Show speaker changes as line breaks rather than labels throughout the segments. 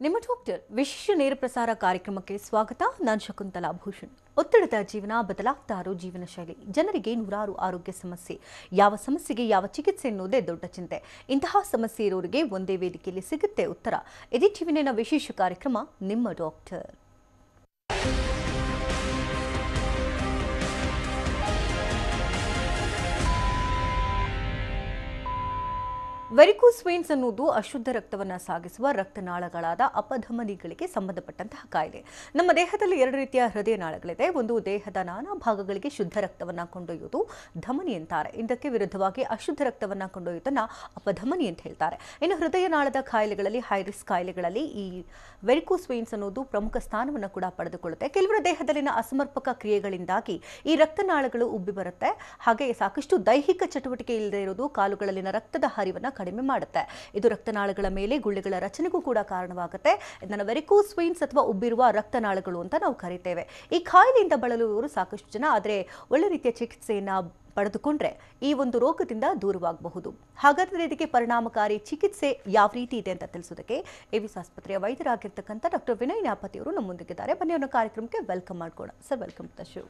ನಿಮ್ಮ ಡಾಕ್ಟರ್ ವಿಶೇಷ ನೇರ ಪ್ರಸಾರ ಕಾರ್ಯಕ್ರಮಕ್ಕೆ ಸ್ವಾಗತ. ನಾನು ಶಕುಂತಲಾ ಭೂಷಣ್. ಒತ್ತಡದ ಜೀವನ, ಬದಲಾಗ್ತಾ ಇರೋ ಜೀವನ ಶೈಲಿ, ಜನರಿಗೆ ನೂರಾರು ಆರೋಗ್ಯ ಸಮಸ್ಯೆ, ಯಾವ ಸಮಸ್ಯೆಗೆ ಯಾವ ಚಿಕಿತ್ಸೆ ಎನ್ನುವುದೇ ದೊಡ್ಡ ಚಿಂತೆ. ಇಂತಹ ಸಮಸ್ಯೆ ಇರೋರಿಗೆ ಒಂದೇ ವೇದಿಕೆಯಲ್ಲಿ ಸಿಗುತ್ತೆ ಉತ್ತರ. ಇದೇ ಟಿವಿನ ವಿಶೇಷ ಕಾರ್ಯಕ್ರಮ ನಿಮ್ಮ ಡಾಕ್ಟರ್. ವೆರಿಕೋಸ್ ವೇನ್ಸ್ ಅನ್ನುವುದು ಅಶುದ್ಧ ರಕ್ತವನ್ನು ಸಾಗಿಸುವ ರಕ್ತನಾಳಗಳಾದ ಅಪಧಮನಿಗಳಿಗೆ ಸಂಬಂಧಪಟ್ಟಂತಹ ಕಾಯಿಲೆ. ನಮ್ಮ ದೇಹದಲ್ಲಿ ಎರಡು ರೀತಿಯ ಹೃದಯ ನಾಳಗಳಿದೆ. ಒಂದು ದೇಹದ ನಾನಾ ಭಾಗಗಳಿಗೆ ಶುದ್ಧ ರಕ್ತವನ್ನು ಕೊಂಡೊಯ್ಯುವುದು ಧಮನಿ ಅಂತಾರೆ. ಇದಕ್ಕೆ ವಿರುದ್ಧವಾಗಿ ಅಶುದ್ಧ ರಕ್ತವನ್ನು ಕೊಂಡೊಯ್ಯುವುದನ್ನು ಅಪಧಮನಿ ಅಂತ ಹೇಳ್ತಾರೆ. ಇನ್ನು ಹೃದಯ ನಾಳದ ಕಾಯಿಲೆಗಳಲ್ಲಿ, ಹೈ ರಿಸ್ಕ್ ಕಾಯಿಲೆಗಳಲ್ಲಿ ಈ ವೆರಿಕೋಸ್ ವೇನ್ಸ್ ಅನ್ನೋದು ಪ್ರಮುಖ ಸ್ಥಾನವನ್ನು ಕೂಡ ಪಡೆದುಕೊಳ್ಳುತ್ತೆ. ಕೆಲವರ ದೇಹದಲ್ಲಿನ ಅಸಮರ್ಪಕ ಕ್ರಿಯೆಗಳಿಂದಾಗಿ ಈ ರಕ್ತನಾಳಗಳು ಉಬ್ಬಿ ಬರುತ್ತೆ. ಹಾಗೆ ಸಾಕಷ್ಟು ದೈಹಿಕ ಚಟುವಟಿಕೆ ಇಲ್ಲದೆ ಇರೋದು ಕಾಲುಗಳಲ್ಲಿನ ರಕ್ತದ ಹರಿವನ್ನು ಕಡಿಮೆ ಮಾಡುತ್ತೆ. ಇದು ರಕ್ತನಾಳಗಳ ಮೇಲೆ ಗುಳ್ಳೆಗಳ ರಚನೆಗೂ ಕೂಡ ಕಾರಣವಾಗುತ್ತೆ. ಇದನ್ನು ವೆರಿಕೋಸ್ ವೇನ್ಸ್ ಅಥವಾ ಉಬ್ಬಿರುವ ರಕ್ತನಾಳಗಳು ಅಂತ ನಾವು ಕರಿತೇವೆ. ಈ ಕಾಯಿಲೆಯಿಂದ ಬಳಲುವವರು ಸಾಕಷ್ಟು ಜನ. ಆದರೆ ಒಳ್ಳೆ ರೀತಿಯ ಚಿಕಿತ್ಸೆಯನ್ನ ಪಡೆದುಕೊಂಡ್ರೆ ಈ ಒಂದು ರೋಗದಿಂದ ದೂರವಾಗಬಹುದು. ಹಾಗಾದರೆ ಇದಕ್ಕೆ ಪರಿಣಾಮಕಾರಿ ಚಿಕಿತ್ಸೆ ಯಾವ ರೀತಿ ಇದೆ ಅಂತ ತಿಳಿಸೋದಕ್ಕೆ ಎವಿಸ್ ಆಸ್ಪತ್ರೆಯ ವೈದ್ಯರಾಗಿರ್ತಕ್ಕಂಥ ಡಾಕ್ಟರ್ ವಿನಯ್ ನ್ಯಾಪತಿ ಅವರು ನಮ್ಮೊಂದಿಗಿದ್ದಾರೆ. ಬನ್ನಿ ಅವರ ಕಾರ್ಯಕ್ರಮಕ್ಕೆ ವೆಲ್ಕಮ್ ಮಾಡ್ಕೋಣ. Sir, welcome to the show.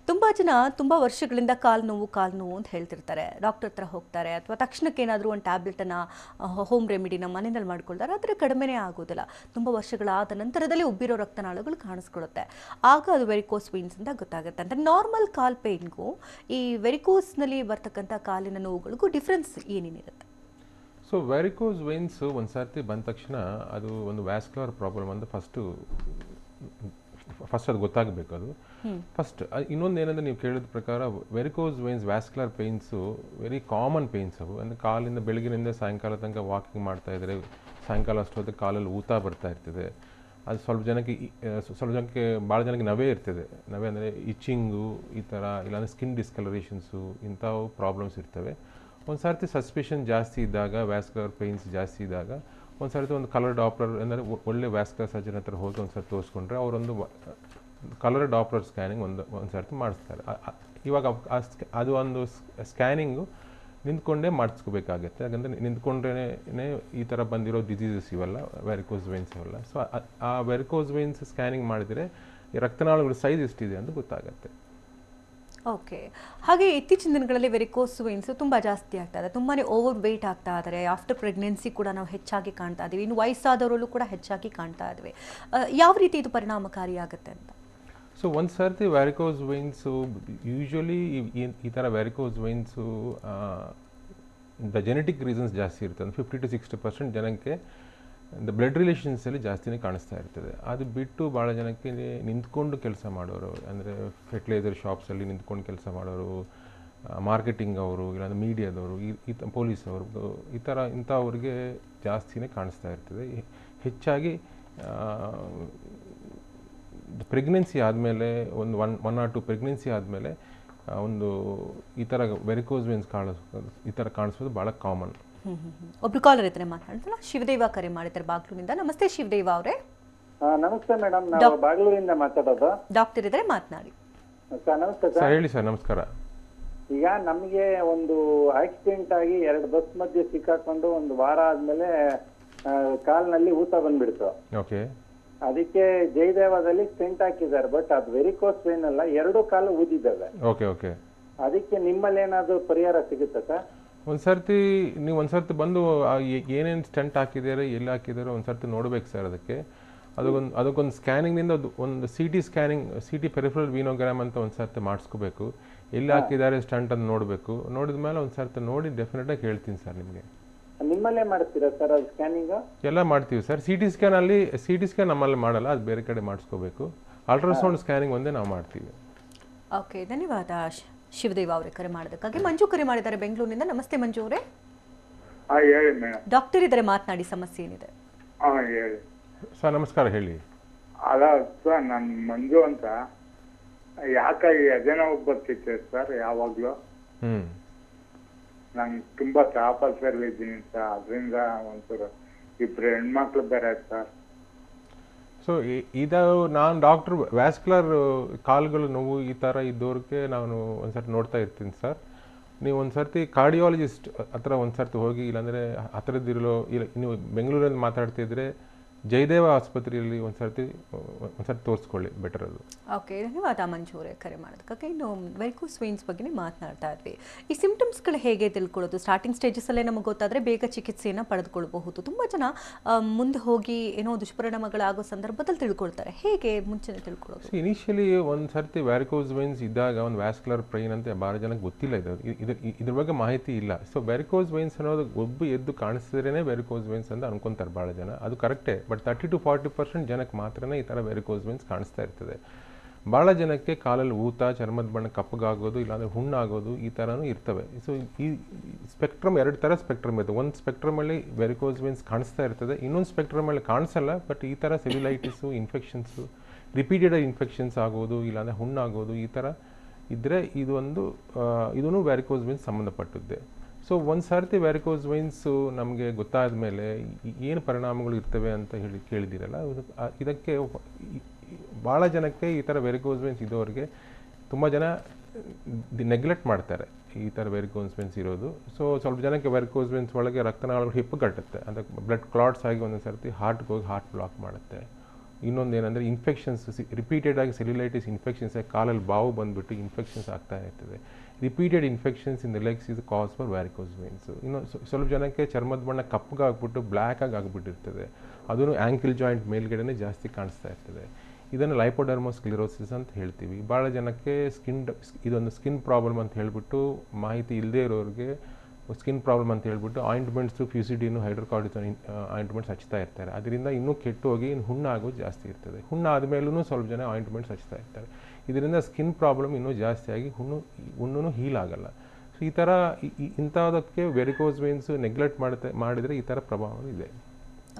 ತುಂಬ ಜನ ತುಂಬ ವರ್ಷಗಳಿಂದ ಕಾಲು ನೋವು ಅಂತ ಹೇಳ್ತಿರ್ತಾರೆ. ಡಾಕ್ಟರ್ ಹತ್ರ ಹೋಗ್ತಾರೆ, ಅಥವಾ ತಕ್ಷಣಕ್ಕೆ ಏನಾದರೂ ಒಂದು ಟ್ಯಾಬ್ಲೆಟನ್ನು ಹೋಮ್ ರೆಮಿಡಿನ ಮನೆಯಲ್ಲಿ ಮಾಡ್ಕೊಳ್ತಾರೆ. ಆದರೆ ಕಡಿಮೆನೇ ಆಗೋದಿಲ್ಲ. ತುಂಬ ವರ್ಷಗಳಾದ ನಂತರದಲ್ಲಿ ಉಬ್ಬಿರೋ ರಕ್ತನಾಳಗಳು ಕಾಣಿಸ್ಕೊಳ್ಳುತ್ತೆ. ಆಗ ಅದು ವೆರಿಕೋಸ್ ವೇನ್ಸ್ ಅಂತ ಗೊತ್ತಾಗುತ್ತೆ. ಅಂದರೆ ನಾರ್ಮಲ್ ಕಾಲ್ ಪೇಯ್ನ್ಗೂ ಈ ವೆರಿಕೋಸ್ನಲ್ಲಿ ಬರ್ತಕ್ಕಂಥ ಕಾಲಿನ ನೋವುಗಳಿಗೂ ಡಿಫ್ರೆನ್ಸ್ ಏನೇನಿರುತ್ತೆ?
ಸೊ ವೆರಿಕೋಸ್ ವೇನ್ಸ್ ಒಂದು ಸರ್ತಿ ಬಂದ ತಕ್ಷಣ ಅದು ಒಂದು ವ್ಯಾಸ್ಕ್ಯುಲರ್ ಪ್ರಾಬ್ಲಮ್ ಅಂತ ಫಸ್ಟ್ ಅದು ಗೊತ್ತಾಗಬೇಕು. ಅದು ಫಸ್ಟ್. ಇನ್ನೊಂದು ಏನಂದರೆ, ನೀವು ಕೇಳಿದ ಪ್ರಕಾರ varicose veins vascular pains very common pains. ಅವು ಅಂದರೆ ಕಾಲಿಂದ ಬೆಳಗಿನಿಂದ ಸಾಯಂಕಾಲ ತನಕ ವಾಕಿಂಗ್ ಮಾಡ್ತಾ ಇದ್ದರೆ ಸಾಯಂಕಾಲ ಅಷ್ಟೊತ್ತಿಗೆ ಕಾಲಲ್ಲಿ ಊತ ಬರ್ತಾ ಇರ್ತದೆ. ಅದು ಸ್ವಲ್ಪ ಜನಕ್ಕೆ ಭಾಳ ಜನಕ್ಕೆ ನವೆ ಇರ್ತದೆ. ನವೆ ಅಂದರೆ ಇಚ್ಚಿಂಗು ಈ ಥರ, ಇಲ್ಲಾಂದರೆ ಸ್ಕಿನ್ ಡಿಸ್ಕಲರೇಷನ್ಸು, ಇಂಥವು ಪ್ರಾಬ್ಲಮ್ಸ್ ಇರ್ತವೆ. ಒಂದು ಸರ್ತಿ ಸಸ್ಪಿಷನ್ ಜಾಸ್ತಿ ಇದ್ದಾಗ, ವ್ಯಾಸ್ಕ್ಯುಲರ್ ಪೇಯ್ನ್ಸ್ ಜಾಸ್ತಿ ಇದ್ದಾಗ, ಒಂದು ಸರ್ತಿ ಒಂದು ಕಲರ್ ಡಾಪ್ಲರ್ ಅಂದರೆ ಒಳ್ಳೆ ವ್ಯಾಸ್ಕ್ಯುಲರ್ ಸರ್ಜನ್ ಹತ್ರ ಹೋಗಿ ಒಂದು ಸರ್ತಿ ತೋರಿಸ್ಕೊಂಡ್ರೆ ಅವರೊಂದು ಕಲರ್ ಡಾಪ್ಲರ್ ಸ್ಕ್ಯಾನಿಂಗ್ ಒಂದು ಸರ್ತಿ ಮಾಡಿಸ್ತಾರೆ. ಇವಾಗ ಅದು ಒಂದು ಸ್ಕ್ಯಾನಿಂಗು ನಿಂತ್ಕೊಂಡೇ ಮಾಡಿಸ್ಕೋಬೇಕಾಗತ್ತೆ. ಯಾಕಂದರೆ ನಿಂತ್ಕೊಂಡ್ರೇ ಈ ಥರ ಬಂದಿರೋ ಡಿಸೀಸಸ್ ಇವೆಲ್ಲ, ವೆರಿಕೋಸ್ ವೇನ್ಸ್ ಇವೆಲ್ಲ. ಸೊ ಆ ವೆರಿಕೋಸ್ ವೇನ್ಸ್ ಸ್ಕ್ಯಾನಿಂಗ್ ಮಾಡಿದರೆ ಈ ರಕ್ತನಾಳಗಳ ಸೈಜ್ ಎಷ್ಟಿದೆ ಅಂತ ಗೊತ್ತಾಗತ್ತೆ.
ಓಕೆ. ಹಾಗೆ ಇತ್ತೀಚಿನ ದಿನಗಳಲ್ಲಿ ವೆರಿಕೋಸ್ ವೇನ್ಸ್ ತುಂಬ ಜಾಸ್ತಿ ಆಗ್ತಾ ಇದೆ. ತುಂಬಾ ಓವರ್ ವೆಯ್ಟ್ ಆಗ್ತಾ ಇದ್ದಾರೆ. ಆಫ್ಟರ್ ಪ್ರೆಗ್ನೆನ್ಸಿ ಕೂಡ ನಾವು ಹೆಚ್ಚಾಗಿ ಕಾಣ್ತಾ ಇದ್ದೀವಿ. ಇನ್ನು ವಯಸ್ಸಾದವರಲ್ಲೂ ಕೂಡ ಹೆಚ್ಚಾಗಿ ಕಾಣ್ತಾ ಇದ್ವಿ. ಯಾವ ರೀತಿ ಇದು ಪರಿಣಾಮಕಾರಿಯಾಗುತ್ತೆ ಅಂತ?
ಸೊ ಒಂದು ಸರ್ತಿ ವ್ಯಾರಿಕೋಸ್ ವೇನ್ಸು ಯೂಶ್ವಲಿ ಈ ಥರ varicose veins the genetic reasons ಜಾಸ್ತಿ ಇರ್ತದೆ. 50 to 60% ಜನಕ್ಕೆ ಬ್ಲಡ್ ರಿಲೇಷನ್ಸಲ್ಲಿ ಜಾಸ್ತಿನೇ ಕಾಣಿಸ್ತಾ ಇರ್ತದೆ. ಅದು ಬಿಟ್ಟು ಭಾಳ ಜನಕ್ಕೆ ನಿಂತ್ಕೊಂಡು ಕೆಲಸ ಮಾಡೋರು, ಅಂದರೆ ಫರ್ಟಿಲೈಸರ್ ಶಾಪ್ಸಲ್ಲಿ ನಿಂತ್ಕೊಂಡು ಕೆಲಸ ಮಾಡೋರು, ಮಾರ್ಕೆಟಿಂಗ್ ಅವರು, ಇಲ್ಲಾಂದರೆ ಮೀಡಿಯಾದವರು, ಪೊಲೀಸವರು, ಇಂಥವ್ರಿಗೆ ಜಾಸ್ತಿನೇ ಕಾಣಿಸ್ತಾ ಇರ್ತದೆ. ಹೆಚ್ಚಾಗಿ ಪ್ರೆಗ್ನೆನ್ಸಿ ಆದಮೇಲೆ, ಒಂದು ಒನ್ ಆರ್ 2 ಪ್ರೆಗ್ನೆನ್ಸಿ ಆದಮೇಲೆ ಒಂದು ಈ ಥರ ವೆರಿಕೋಸ್ ವೇನ್ಸ್ ಈ ಥರ ಕಾಣಿಸೋದು ಭಾಳ ಕಾಮನ್.
ಒಬ್ರು ಕಾಲರ್ ಇದ್ರೆ ಮಾತಾಡ್ತಾರ. ಶಿವದೇವ ಕರೆ ಮಾಡಿದ್ದಾರೆ ಬಾಗ್ಲೂರಿಂದ. ನಮಸ್ತೆ ಶಿವದೇವ ಅವರೇ.
ನಮಸ್ತೆ ಮೇಡಮ್, ನಾವು ಬಾಗ್ಲೂರಿಂದ ಮಾತಾಡೋದು.
ಡಾಕ್ಟರ್ ಇದ್ರೆ ಮಾತನಾಡಿ.
ನಮಸ್ತೆ ಸರ್.
ಹೇಳಿ ಸರ್. ನಮಸ್ಕಾರ.
ಈಗ ನಮಗೆ ಒಂದು ಆಕ್ಸಿಡೆಂಟ್ ಆಗಿ 2 ಬಸ್ ಮಧ್ಯೆ ಸಿಕ್ಕಾಕೊಂಡು ಒಂದು ವಾರ ಆದ್ಮೇಲೆ ಕಾಲ್ನಲ್ಲಿ ಊತ ಬಂದ್ಬಿಡ್ತು.
ಓಕೆ.
ಅದಕ್ಕೆ ಜಯದೇವದಲ್ಲಿ ಸ್ಟೆಂಟ್ ಹಾಕಿದ್ದಾರೆ. ಬಟ್ ಅದು ವೆರಿಕೋಸ್ ವೇನ್ ಅಲ್ಲ, 2 ಕಾಲು ಊದಿದ್ದಾವೆ.
Okay okay. ಅದಕ್ಕೆ
ನಿಮ್ಮಲ್ಲಿ ಏನಾದ್ರು ಪರಿಹಾರ ಸಿಗುತ್ತೆ ಸರ್?
ನೀವು ಒಂದು ಸರ್ತಿ ಬಂದು ಏನೇನು ಸ್ಟೆಂಟ್ ಹಾಕಿದ್ದಾರೆ, ಎಲ್ಲಿ ಹಾಕಿದ್ದಾರೆ ಒಂದು ಸರ್ತಿ ನೋಡ್ಬೇಕು ಸರ್. ಅದಕ್ಕೊಂದು ಸ್ಕ್ಯಾನಿಂಗ್ನಿಂದ ಒಂದು CT ಸ್ಕ್ಯಾನಿಂಗ್, CT ಪೆರಿಫರಲ್ ವೀನೋಗ್ರಾಮ್ ಅಂತ ಒಂದು ಸರ್ತಿ ಮಾಡಿಸ್ಕೋಬೇಕು. ಎಲ್ಲಿ ಹಾಕಿದ್ದಾರೆ ಸ್ಟಂಟ್ ಅಂತ ನೋಡಬೇಕು. ನೋಡಿದ ಮೇಲೆ ಒಂದು ಸರ್ತಿ ನೋಡಿ ಡೆಫಿನೆಟಾಗಿ ಹೇಳ್ತೀನಿ ಸರ್ ನಿಮಗೆ.
ನಿಮ್ಮಲ್ಲೇ ಮಾಡ್ತೀರಾ ಸರ್ ಅದು ಸ್ಕ್ಯಾನಿಂಗ್?
ಎಲ್ಲ ಮಾಡ್ತೀವಿ ಸರ್. CT ಸ್ಕ್ಯಾನ್ ನಮ್ಮಲ್ಲಿ ಮಾಡಲ್ಲ, ಅದು ಬೇರೆ ಕಡೆ ಮಾಡಿಸ್ಕೋಬೇಕು. ಅಲ್ಟ್ರಾಸೌಂಡ್ ಸ್ಕ್ಯಾನಿಂಗ್ ಒಂದೇ ನಾವು ಮಾಡ್ತೀವಿ.
ಓಕೆ, ಧನ್ಯವಾದ ಶಿವದೇವ ಅವರೇ ಕರೆ ಮಾಡೋದಕ್ಕಾಗಿ. ಮಂಜು ಕರೆ ಮಾಡಿದ್ದಾರೆ ಬೆಂಗಳೂರಿನಿಂದ. ನಮಸ್ತೆ ಮಂಜು ಅವರೇ. ಡಾಕ್ಟರ್ ಇದ್ದಾರೆ, ಮಾತನಾಡಿ. ಸಮಸ್ಯೆ ಏನಿದೆ?
ಸರ್ ನಮಸ್ಕಾರ, ಹೇಳಿ.
ಅಲ್ಲ ಸರ್, ನಾನು ಮಂಜು ಅಂತ. ಯಾಕಾಗಿ ಅದೇ ನೋವು ಬರ್ತಿತ್ತು ಸರ್ ಯಾವಾಗ್ಲೂ. ನಾನು ತುಂಬಾ ತಾಪಸಲ್ಲಿ ಇದ್ದೀನಿ ಸರ್. ಅದರಿಂದ ಒಂಚೂರು 2 ಹೆಣ್ಮಕ್ಳು ಬೇರೆ ಸರ್.
ಸೊ ನಾನು ಡಾಕ್ಟರ್ ವ್ಯಾಸ್ಕ್ಯುಲರ್ ಕಾಲುಗಳು ನೋವು ಈ ಥರ ಇದ್ದವ್ರಿಗೆ ನಾನು ಒಂದು ಸರ್ತಿ ನೋಡ್ತಾ ಇರ್ತೀನಿ ಸರ್. ನೀವು ಒಂದು ಸರ್ತಿ ಕಾರ್ಡಿಯಾಲಜಿಸ್ಟ್ ಹತ್ರ ಒಂದು ಸರ್ತಿ ಹೋಗಿ, ಇಲ್ಲಾಂದರೆ ಹತ್ತಿರದಿರಲೋ, ಇಲ್ಲ ನೀವು ಬೆಂಗಳೂರಲ್ಲಿ ಮಾತಾಡ್ತಿದ್ರೆ ಜಯದೇವ ಆಸ್ಪತ್ರೆಯಲ್ಲಿ ಒಂದ್ಸರ್ತಿ ತೋರಿಸ್ಕೊಳ್ಳಿ, ಬೆಟರ್ ಅದು.
ಓಕೆ, ಧನ್ಯವಾದ ಮಂಜು ಅವರೇ ಕರೆ ಮಾಡೋದಕ್ಕೆ. ಇನ್ನು ವೆರಿಕೋಸ್ ವೇನ್ಸ್ ಬಗ್ಗೆ ಮಾತನಾಡ್ತಾ ಇದ್ವಿ. ಈ ಸಿಂಪ್ಟಮ್ಸ್ಗಳು ಹೇಗೆ ತಿಳ್ಕೊಳ್ಳೋದು? ಸ್ಟಾರ್ಟಿಂಗ್ ಸ್ಟೇಜಸ್ಸಲ್ಲೇ ನಮಗೆ ಗೊತ್ತಾದರೆ ಬೇಗ ಚಿಕಿತ್ಸೆಯನ್ನು ಪಡೆದುಕೊಳ್ಬಹುದು. ತುಂಬ ಜನ ಮುಂದೆ ಹೋಗಿ ಏನೋ ದುಷ್ಪರಿಣಾಮಗಳಾಗೋ ಸಂದರ್ಭದಲ್ಲಿ ತಿಳ್ಕೊಳ್ತಾರೆ. ಹೇಗೆ ಮುಂಚೆನೇ ತಿಳ್ಕೊಳ್ಳೋದು?
ಇನಿಷಿಯಲಿ ಒಂದು ಸರ್ತಿ ವ್ಯಾರಿಕೋಸ್ ವೇನ್ಸ್ ಇದ್ದಾಗ ಒಂದು ವ್ಯಾಸ್ಕ್ಯುಲರ್ ಪ್ರೈನ್ ಅಂತ ಭಾಳ ಜನಕ್ಕೆ ಗೊತ್ತಿಲ್ಲ, ಇದ್ರ ಬಗ್ಗೆ ಮಾಹಿತಿ ಇಲ್ಲ. ಸೊ ವ್ಯಾರಿಕೋಸ್ ವೇನ್ಸ್ ಅನ್ನೋದು ಒಬ್ಬ ಎದ್ದು ಕಾಣಿಸಿದ್ರೇ ವ್ಯಾರಿಕೋಸ್ ವೇನ್ಸ್ ಅಂತ ಅನ್ಕೊಂತಾರೆ ಭಾಳ ಜನ. ಅದು ಕರೆಕ್ಟೇ, ಬಟ್ 30 to 40% ಜನಕ್ಕೆ ಮಾತ್ರನೇ ಈ ಥರ ವ್ಯಾರಿಕೋಸ್ ವೇನ್ಸ್ ಕಾಣಿಸ್ತಾ ಇರ್ತದೆ. ಭಾಳ ಜನಕ್ಕೆ ಕಾಲಲ್ಲಿ ಊತ, ಚರ್ಮದ ಬಣ್ಣ ಕಪ್ಪಗಾಗೋದು, ಇಲ್ಲಾಂದರೆ ಹುಣ್ಣಾಗೋದು ಈ ಥರನೂ ಇರ್ತವೆ. ಸೊ ಈ ಸ್ಪೆಕ್ಟ್ರಮ್ 2 ಥರ ಸ್ಪೆಕ್ಟ್ರಮ್ ಇದೆ. ಒಂದು ಸ್ಪೆಕ್ಟ್ರಮಲ್ಲಿ ವೆರಿಕೋಸ್ ವೇನ್ಸ್ ಕಾಣಿಸ್ತಾ ಇರ್ತದೆ, ಇನ್ನೊಂದು ಸ್ಪೆಕ್ಟ್ರಮಲ್ಲಿ ಕಾಣಿಸಲ್ಲ. ಬಟ್ ಈ ಥರ ಸೆಲ್ಯುಲೈಟಿಸು, ಇನ್ಫೆಕ್ಷನ್ಸು, ರಿಪೀಟೆಡ್ ಇನ್ಫೆಕ್ಷನ್ಸ್ ಆಗೋದು, ಇಲ್ಲಾಂದರೆ ಹುಣ್ಣಾಗೋದು ಈ ಥರ ಇದ್ದರೆ ಇದೂ ವ್ಯಾರಿಕೋಸ್ ವೇನ್ಸ್ ಸಂಬಂಧಪಟ್ಟಿದ್ದೆ. ಸೊ ಒಂದು ಸರ್ತಿ ವ್ಯಾರಿಕೋಸ್ ವೈನ್ಸು ನಮಗೆ ಗೊತ್ತಾದ ಮೇಲೆ ಏನು ಪರಿಣಾಮಗಳು ಇರ್ತವೆ ಅಂತ ಕೇಳಿದಿರಲ್ಲ, ಇದಕ್ಕೆ ಭಾಳ ಜನಕ್ಕೆ ಈ ಥರ ವೆರಿಕೋಸ್ ವೇನ್ಸ್ ಇದ್ದವ್ರಿಗೆ ತುಂಬ ಜನ ನೆಗ್ಲೆಕ್ಟ್ ಮಾಡ್ತಾರೆ ಈ ಥರ ವೆರಿಕೋಸ್ ವೇನ್ಸ್ ಇರೋದು. ಸೊ ಸ್ವಲ್ಪ ಜನಕ್ಕೆ ವೆರಿಕೋಸ್ ವೇನ್ಸ್ ಒಳಗೆ ರಕ್ತನಾಳಗಳು ಹಿಪ್ಪುಗಟ್ಟುತ್ತೆ, ಅದಕ್ಕೆ ಬ್ಲಡ್ ಕ್ಲಾಟ್ಸ್ ಆಗಿ ಒಂದೊಂದು ಸರ್ತಿ ಹಾರ್ಟ್ಗೆ ಹೋಗಿ ಹಾರ್ಟ್ ಬ್ಲಾಕ್ ಮಾಡುತ್ತೆ. ಇನ್ನೊಂದು ಏನಂದರೆ ಇನ್ಫೆಕ್ಷನ್ಸ್, ರಿಪೀಟೆಡ್ ಆಗಿ ಸೆಲ್ಯುಲೈಟಿಸ್ ಇನ್ಫೆಕ್ಷನ್ಸ್, ಕಾಲಲ್ಲಿ ಬಾವು ಬಂದುಬಿಟ್ಟು ಇನ್ಫೆಕ್ಷನ್ಸ್ ಆಗ್ತಾ ಇರ್ತದೆ. Repeated infections in the legs is cause for varicose veins. ಇನ್ನು ಸ್ವಲ್ಪ ಜನಕ್ಕೆ ಚರ್ಮದ ಬಣ್ಣ ಕಪ್ಪಗಾಗ್ಬಿಟ್ಟು ಬ್ಲ್ಯಾಕಾಗಿ ಆಗಿಬಿಟ್ಟಿರ್ತದೆ, ಅದೂ ಆ್ಯಂಕಲ್ ಜಾಯಿಂಟ್ ಮೇಲ್ಗಡೆನೇ ಜಾಸ್ತಿ ಕಾಣಿಸ್ತಾ ಇರ್ತದೆ. ಇದನ್ನು ಲೈಪೋಡರ್ಮೋಸ್ಕ್ಲಿರೋಸಿಸ್ ಅಂತ ಹೇಳ್ತೀವಿ. ಭಾಳ ಜನಕ್ಕೆ ಇದೊಂದು ಸ್ಕಿನ್ ಪ್ರಾಬ್ಲಮ್ ಅಂತ ಹೇಳಿಬಿಟ್ಟು ಮಾಹಿತಿ ಇಲ್ಲದೆ ಇರೋರಿಗೆ ಸ್ಕಿನ್ ಪ್ರಾಬ್ಲಮ್ ಅಂತ ಹೇಳ್ಬಿಟ್ಟು ಆಯಿಂಟ್ಮೆಂಟ್ಸು, ಫ್ಯೂಸಿಡಿನು, ಹೈಡ್ರೋಕಾರ್ಟಿಸೋನ್ ಆಯಿಂಟ್ಮೆಂಟ್ಸ್ ಹಚ್ತಾ ಇರ್ತಾರೆ. ಅದರಿಂದ ಇನ್ನೂ ಕೆಟ್ಟು ಹೋಗಿ ಇನ್ನು ಹುಣ್ಣಾಗೋದು ಜಾಸ್ತಿ ಇರ್ತದೆ. ಹುಣ್ಣಾದಮೇಲೂ ಸ್ವಲ್ಪ ಜನ ಆಯಿಂಟ್ಮೆಂಟ್ಸ್ ಹಚ್ತಾ ಇರ್ತಾರೆ. ಇದರಿಂದ ಸ್ಕಿನ್ ಪ್ರಾಬ್ಲಮ್ ಇನ್ನೂ ಜಾಸ್ತಿಯಾಗಿ ಹುಣ್ಣು ಹೀಲ್ ಆಗಲ್ಲ. ಸೊ ಈ ಥರ ಇಂಥದಕ್ಕೆ ವೆರಿಕೋಸ್ ವೇನ್ಸು ನೆಗ್ಲೆಕ್ಟ್ ಮಾಡಿದರೆ ಈ ಥರ ಪ್ರಭಾವ ಇದೆ.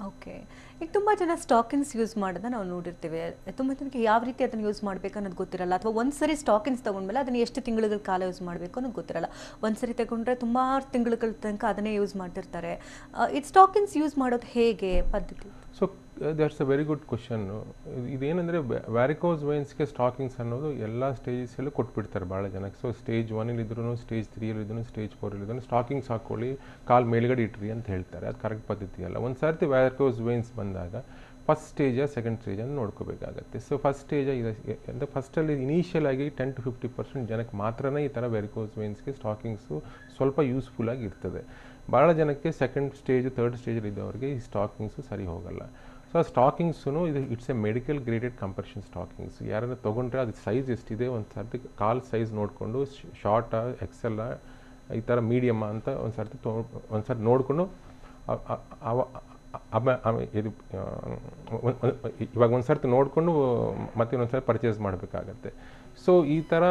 ಓಕೆ, ಈಗ ತುಂಬ ಜನ ಸ್ಟಾಕಿನ್ಸ್ ಯೂಸ್ ಮಾಡೋದನ್ನ ನಾವು ನೋಡಿರ್ತೀವಿ. ತುಂಬ ಜನಕ್ಕೆ ಯಾವ ರೀತಿ ಅದನ್ನು ಯೂಸ್ ಮಾಡಬೇಕು ಅನ್ನೋದು ಗೊತ್ತಿರಲ್ಲ, ಅಥವಾ ಒಂದು ಸರಿ ಸ್ಟಾಕಿನ್ಸ್ ತೊಗೊಂಡ್ಮೇಲೆ ಅದನ್ನು ಎಷ್ಟು ತಿಂಗಳುಗಳ ಕಾಲ ಯೂಸ್ ಮಾಡಬೇಕು ಅನ್ನೋದು ಗೊತ್ತಿರಲ್ಲ. ಒಂದು ಸರಿ ತಗೊಂಡ್ರೆ ತುಂಬ ತಿಂಗಳುಗಳ ತನಕ ಅದನ್ನೇ ಯೂಸ್ ಮಾಡ್ತಿರ್ತಾರೆ. ಇದು ಸ್ಟಾಕಿನ್ಸ್ ಯೂಸ್ ಮಾಡೋದು ಹೇಗೆ ಪದ್ಧತಿ?
So that's a very good question. ಇದೇನೆಂದರೆ ವ್ಯಾರಿಕೋಸ್ ವೇನ್ಸ್ಗೆ ಸ್ಟಾಕಿಂಗ್ಸ್ ಅನ್ನೋದು ಎಲ್ಲ ಸ್ಟೇಜಸಲ್ಲೂ ಕೊಟ್ಬಿಡ್ತಾರೆ ಭಾಳ ಜನಕ್ಕೆ. So stage 1 stage 3 stage 4 stockings ಹಾಕ್ಕೊಳ್ಳಿ, ಕಾಲು ಮೇಲ್ಗಡೆ ಇಟ್ರಿ ಅಂತ ಹೇಳ್ತಾರೆ. ಅದು ಕರೆಕ್ಟ್ ಪದ್ಧತಿ ಅಲ್ಲ. ಒಂದು ಸರ್ತಿ ವ್ಯಾರಿಕೋಸ್ ವೇನ್ಸ್ ಬಂದಾಗ ಫಸ್ಟ್ ಸ್ಟೇಜಾ ಸೆಕೆಂಡ್ ಸ್ಟೇಜನ್ನು ನೋಡ್ಕೋಬೇಕಾಗತ್ತೆ. ಸೊ ಫಸ್ಟ್ ಸ್ಟೇಜ ಇದೆ ಅಂದರೆ ಫಸ್ಟಲ್ಲಿ ಇನಿಷಿಯಲ್ ಆಗಿ 10 to 50% ಜನಕ್ಕೆ ಮಾತ್ರನೇ ಈ ಥರ ವ್ಯಾರಿಕೋಸ್ ವೇನ್ಸ್ಗೆ ಸ್ಟಾಕಿಂಗ್ಸು ಸ್ವಲ್ಪ ಯೂಸ್ಫುಲ್ಲಾಗಿ ಇರ್ತದೆ. ಭಾಳ ಜನಕ್ಕೆ ಸೆಕೆಂಡ್ ಸ್ಟೇಜು, ಥರ್ಡ್ ಸ್ಟೇಜಲ್ಲಿ ಇದ್ದವ್ರಿಗೆ ಈ ಸ್ಟಾಕಿಂಗ್ಸು ಸರಿ ಹೋಗಲ್ಲ. ಸೊ ಆ stockings it's a medical graded compression stockings. ಯಾರನ್ನ ತೊಗೊಂಡ್ರೆ ಅದು ಸೈಜ್ ಎಷ್ಟಿದೆ ಒಂದು ಸರ್ತಿ ಕಾಲು ಸೈಜ್ ನೋಡಿಕೊಂಡು ಶಾರ್ಟಾ, ಎಕ್ಸೆಲ್ಲ, ಈ ಥರ ಮೀಡಿಯಮ್ಮ ಅಂತ ಒಂದು ಸರ್ತಿ ನೋಡಿಕೊಂಡು ಇದು ಇವಾಗ ಒಂದು ಸರ್ತಿ ನೋಡಿಕೊಂಡು ಮತ್ತೆ ಇನ್ನೊಂದು ಸರ್ತಿ ಪರ್ಚೇಸ್ ಮಾಡಬೇಕಾಗತ್ತೆ. ಸೊ ಈ ಥರ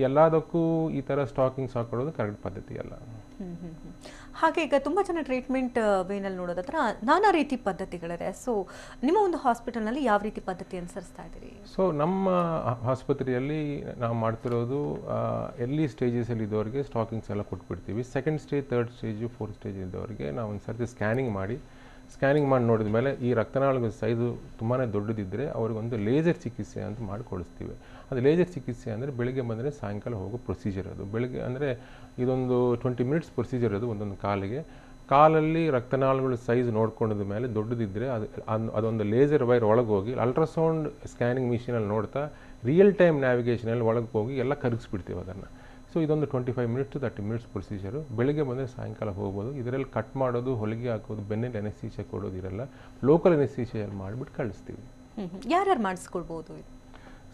ಎಲ್ಲದಕ್ಕೂ ಈ ಥರ ಸ್ಟಾಕಿಂಗ್ಸ್ ಹಾಕೊಳ್ಳೋದು ಕರೆಕ್ಟ್ ಪದ್ಧತಿ ಅಲ್ಲ.
ಹಾಗೆ ಈಗ ತುಂಬ ಜನ ಟ್ರೀಟ್ಮೆಂಟ್ ವೇನಲ್ಲಿ ನೋಡೋದತ್ರ ನಾನಾ ರೀತಿ ಪದ್ಧತಿಗಳಿದೆ. ಸೊ ನಿಮ್ಮ ಒಂದು ಹಾಸ್ಪಿಟಲ್ನಲ್ಲಿ ಯಾವ ರೀತಿ ಪದ್ಧತಿ ಅನುಸರಿಸ್ತಾ ಇದ್ದೀರಿ?
ಸೊ ನಮ್ಮ ಆಸ್ಪತ್ರೆಯಲ್ಲಿ ನಾವು ಮಾಡ್ತಿರೋದು ಎರ್ಲಿ ಸ್ಟೇಜಸಲ್ಲಿ ಇದ್ದವರಿಗೆ ಸ್ಟಾಕಿಂಗ್ಸ್ ಎಲ್ಲ ಕೊಟ್ಬಿಡ್ತೀವಿ. Second stage, third stage, fourth stage ಇದ್ದವರಿಗೆ ನಾವು ಒಂದು ಸರ್ತಿ ಸ್ಕ್ಯಾನಿಂಗ್ ಮಾಡಿ ನೋಡಿದ ಮೇಲೆ ಈ ರಕ್ತನಾಳಗಳ ಸೈಜು ತುಂಬಾ ದೊಡ್ಡದಿದ್ದರೆ ಅವ್ರಿಗೊಂದು ಲೇಸರ್ ಚಿಕಿತ್ಸೆ ಅಂತ ಮಾಡಿಕೊಡಿಸ್ತೀವಿ. ಅದು ಲೇಸರ್ ಚಿಕಿತ್ಸೆ ಅಂದರೆ ಬೆಳಗ್ಗೆ ಬಂದರೆ ಸಾಯಂಕಾಲ ಹೋಗೋ ಪ್ರೊಸೀಜರ್. ಅದು ಬೆಳಗ್ಗೆ ಅಂದರೆ ಇದೊಂದು 20 minutes ಪ್ರೊಸೀಜರ್. ಅದು ಒಂದೊಂದು ಕಾಲಲ್ಲಿ ರಕ್ತನಾಳಗಳ ಸೈಜ್ ನೋಡ್ಕೊಂಡಿದ ಮೇಲೆ ದೊಡ್ಡದಿದ್ದರೆ ಅದೊಂದು ಲೇಸರ್ ವೈರ್ ಒಳಗೆ ಹೋಗಿ ಅಲ್ಟ್ರಾಸೌಂಡ್ ಸ್ಕ್ಯಾನಿಂಗ್ ಮಿಷಿನಲ್ಲಿ ನೋಡ್ತಾ ರಿಯಲ್ ಟೈಮ್ ನ್ಯಾವಿಗೇಷನಲ್ಲಿ ಒಳಗೆ ಹೋಗಿ ಎಲ್ಲ ಕರಗಿಸ್ಬಿಡ್ತೀವಿ ಅದನ್ನು. ಸೊ ಇದೊಂದು 25 minutes to 30 minutes ಪ್ರೊಸೀಜರು. ಬೆಳಗ್ಗೆ ಬಂದರೆ ಸಾಯಂಕಾಲ ಹೋಗ್ಬೋದು. ಇದರಲ್ಲಿ ಕಟ್ ಮಾಡೋದು, ಹೊಲಿಗೆ ಹಾಕೋದು, ಬೆನ್ನಲ್ಲಿ ಎನೆಸ್ಥೀಶಿಯಾ ಕೊಡೋದು ಇರಲ್ಲ. ಲೋಕಲ್ ಎನೆಸ್ಥೀಶಿಯಲ್ಲಿ ಮಾಡಿಬಿಟ್ಟು ಕಳಿಸ್ತೀವಿ.
ಯಾರ್ಯಾರು ಮಾಡಿಸ್ಕೊಳ್ಬೋದು?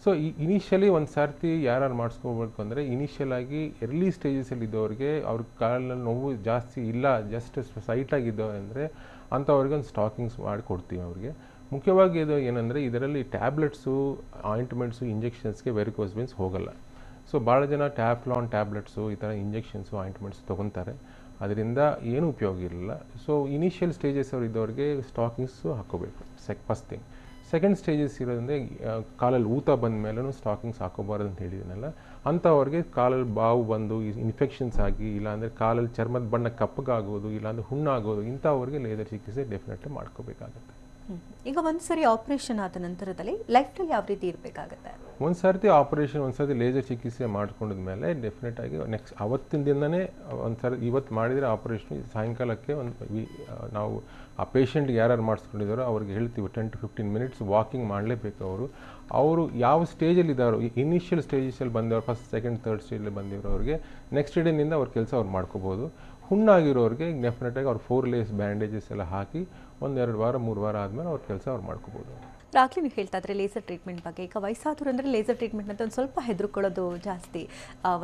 ಸೊ ಇನಿಷಿಯಲಿ ಒಂದು ಸರ್ತಿ ಯಾರು ಮಾಡಿಸ್ಕೋಬೇಕು ಅಂದರೆ ಇನಿಷಿಯಲ್ ಆಗಿ ಎರ್ಲಿ ಸ್ಟೇಜಸಲ್ಲಿ ಇದ್ದವ್ರಿಗೆ ಅವ್ರ ಕಾಲಲ್ಲಿ ನೋವು ಜಾಸ್ತಿ ಇಲ್ಲ, ಜಸ್ಟ್ ಸೈಟಾಗಿದ್ದವ್ರು ಅಂದರೆ ಅಂಥವ್ರಿಗೆ ಒಂದು ಸ್ಟಾಕಿಂಗ್ಸ್ ಮಾಡಿ ಕೊಡ್ತೀವಿ ಅವ್ರಿಗೆ. ಮುಖ್ಯವಾಗಿ ಇದು ಏನಂದರೆ ಇದರಲ್ಲಿ ಟ್ಯಾಬ್ಲೆಟ್ಸು, ಆಯಿಂಟ್ಮೆಂಟ್ಸು, ಇಂಜೆಕ್ಷನ್ಸ್ಗೆ ವೆರಿಕೋಸ್ ವೇನ್ಸ್ ಹೋಗಲ್ಲ. ಸೊ ಭಾಳ ಜನ ಟ್ಯಾಫ್ಲಾನ್ ಟ್ಯಾಬ್ಲೆಟ್ಸು, ಈ ಥರ ಇಂಜೆಕ್ಷನ್ಸು, ಆಯಿಂಟ್ಮೆಂಟ್ಸ್ ತೊಗೊತಾರೆ. ಅದರಿಂದ ಏನೂ ಉಪಯೋಗ ಇರಲಿಲ್ಲ. ಸೊ ಇನಿಷಿಯಲ್ ಸ್ಟೇಜಸ್ ಅವ್ರು ಇದ್ದವ್ರಿಗೆ ಸ್ಟಾಕಿಂಗ್ಸು ಹಾಕ್ಕೋಬೇಕು ಫಸ್ಟ್ ಥಿಂಗ್. ಸೆಕೆಂಡ್ ಸ್ಟೇಜಸ್ ಇರೋದಂದರೆ ಕಾಲಲ್ಲಿ ಊತ ಬಂದ ಮೇಲೂ ಸ್ಟಾಕಿಂಗ್ಸ್ ಹಾಕೋಬಾರ್ದು ಅಂತ ಹೇಳಿದ್ದೀನಲ್ಲ, ಅಂಥವ್ರಿಗೆ ಕಾಲಲ್ಲಿ ಬಾವು ಬಂದು ಇನ್ಫೆಕ್ಷನ್ಸ್ ಆಗಿ, ಇಲ್ಲಾಂದರೆ ಕಾಲಲ್ಲಿ ಚರ್ಮದ ಬಣ್ಣ ಕಪ್ಪಗಾಗೋದು, ಇಲ್ಲಾಂದರೆ ಹುಣ್ಣಾಗೋದು, ಇಂಥವ್ರಿಗೆ ಲೇಸರ್ ಚಿಕಿತ್ಸೆ ಡೆಫಿನೆಟ್ಲಿ ಮಾಡ್ಕೋಬೇಕಾಗತ್ತೆ.
ಈಗ ಒಂದು ಸರಿ ಆಪರೇಷನ್ ಆದ ನಂತರದಲ್ಲಿ ಲೈಫ್ನಲ್ಲಿ ಯಾವ ರೀತಿ ಇರಬೇಕಾಗತ್ತೆ?
ಒಂದು ಸರ್ತಿ ಆಪರೇಷನ್, ಒಂದು ಸರ್ತಿ ಲೇಸರ್ ಚಿಕಿತ್ಸೆ ಮಾಡ್ಕೊಂಡಿದ್ಮೇಲೆ ಡೆಫಿನೆಟಾಗಿ ನೆಕ್ಸ್ಟ್ ಅವತ್ತಿನ ದಿನನೇ ಒಂದು ಸರಿ ಇವತ್ತು ಮಾಡಿದರೆ ಆಪರೇಷನ್ ಸಾಯಂಕಾಲಕ್ಕೆ ನಾವು ಆ ಪೇಷಂಟ್ಗೆ ಯಾರು ಮಾಡಿಸ್ಕೊಂಡಿದ್ದಾರೋ ಅವ್ರಿಗೆ ಹೇಳ್ತೀವಿ 10 to 15 ಮಿನಿಟ್ಸ್ ವಾಕಿಂಗ್ ಮಾಡಲೇಬೇಕು. ಅವರು ಯಾವ ಸ್ಟೇಜಲ್ಲಿ ಇದ್ದಾರೋ, ಇನಿಷಿಯಲ್ ಸ್ಟೇಜಸಲ್ಲಿ ಬಂದವರು, ಫಸ್ಟ್ ಸೆಕೆಂಡ್ ಥರ್ಡ್ ಸ್ಟೇಜಲ್ಲಿ ಬಂದಿರೋ ಅವ್ರಿಗೆ ನೆಕ್ಸ್ಟ್ ಡೇನಿಂದ ಅವ್ರ ಕೆಲಸ ಅವ್ರು ಮಾಡ್ಕೋಬೋದು. ಹುಣ್ಣಾಗಿರೋರಿಗೆ ಡೆಫಿನೆಟಾಗಿ ಅವ್ರು 4 ಲೇಯರ್ಸ್ ಬ್ಯಾಂಡೇಜಸ್ ಎಲ್ಲ ಹಾಕಿ 1-2 ವಾರ 3 ವಾರ ಆದಮೇಲೆ ಅವ್ರ ಕೆಲಸ ಅವ್ರು ಮಾಡ್ಕೋಬೋದು.
ರಾಗ್ಲಿ ನೀವು ಹೇಳ್ತಾ ಇದ್ರೆ ಲೇಸರ್ ಟ್ರೀಟ್ಮೆಂಟ್ ಬಗ್ಗೆ. ಈಗ ವಯಸ್ಸಾದ್ರು ಅಂದರೆ ಲೇಸರ್ ಟ್ರೀಟ್ಮೆಂಟ್ ಅಂತ ಒಂದು ಸ್ವಲ್ಪ ಹೆದರ್ಕೊಳ್ಳೋದು ಜಾಸ್ತಿ.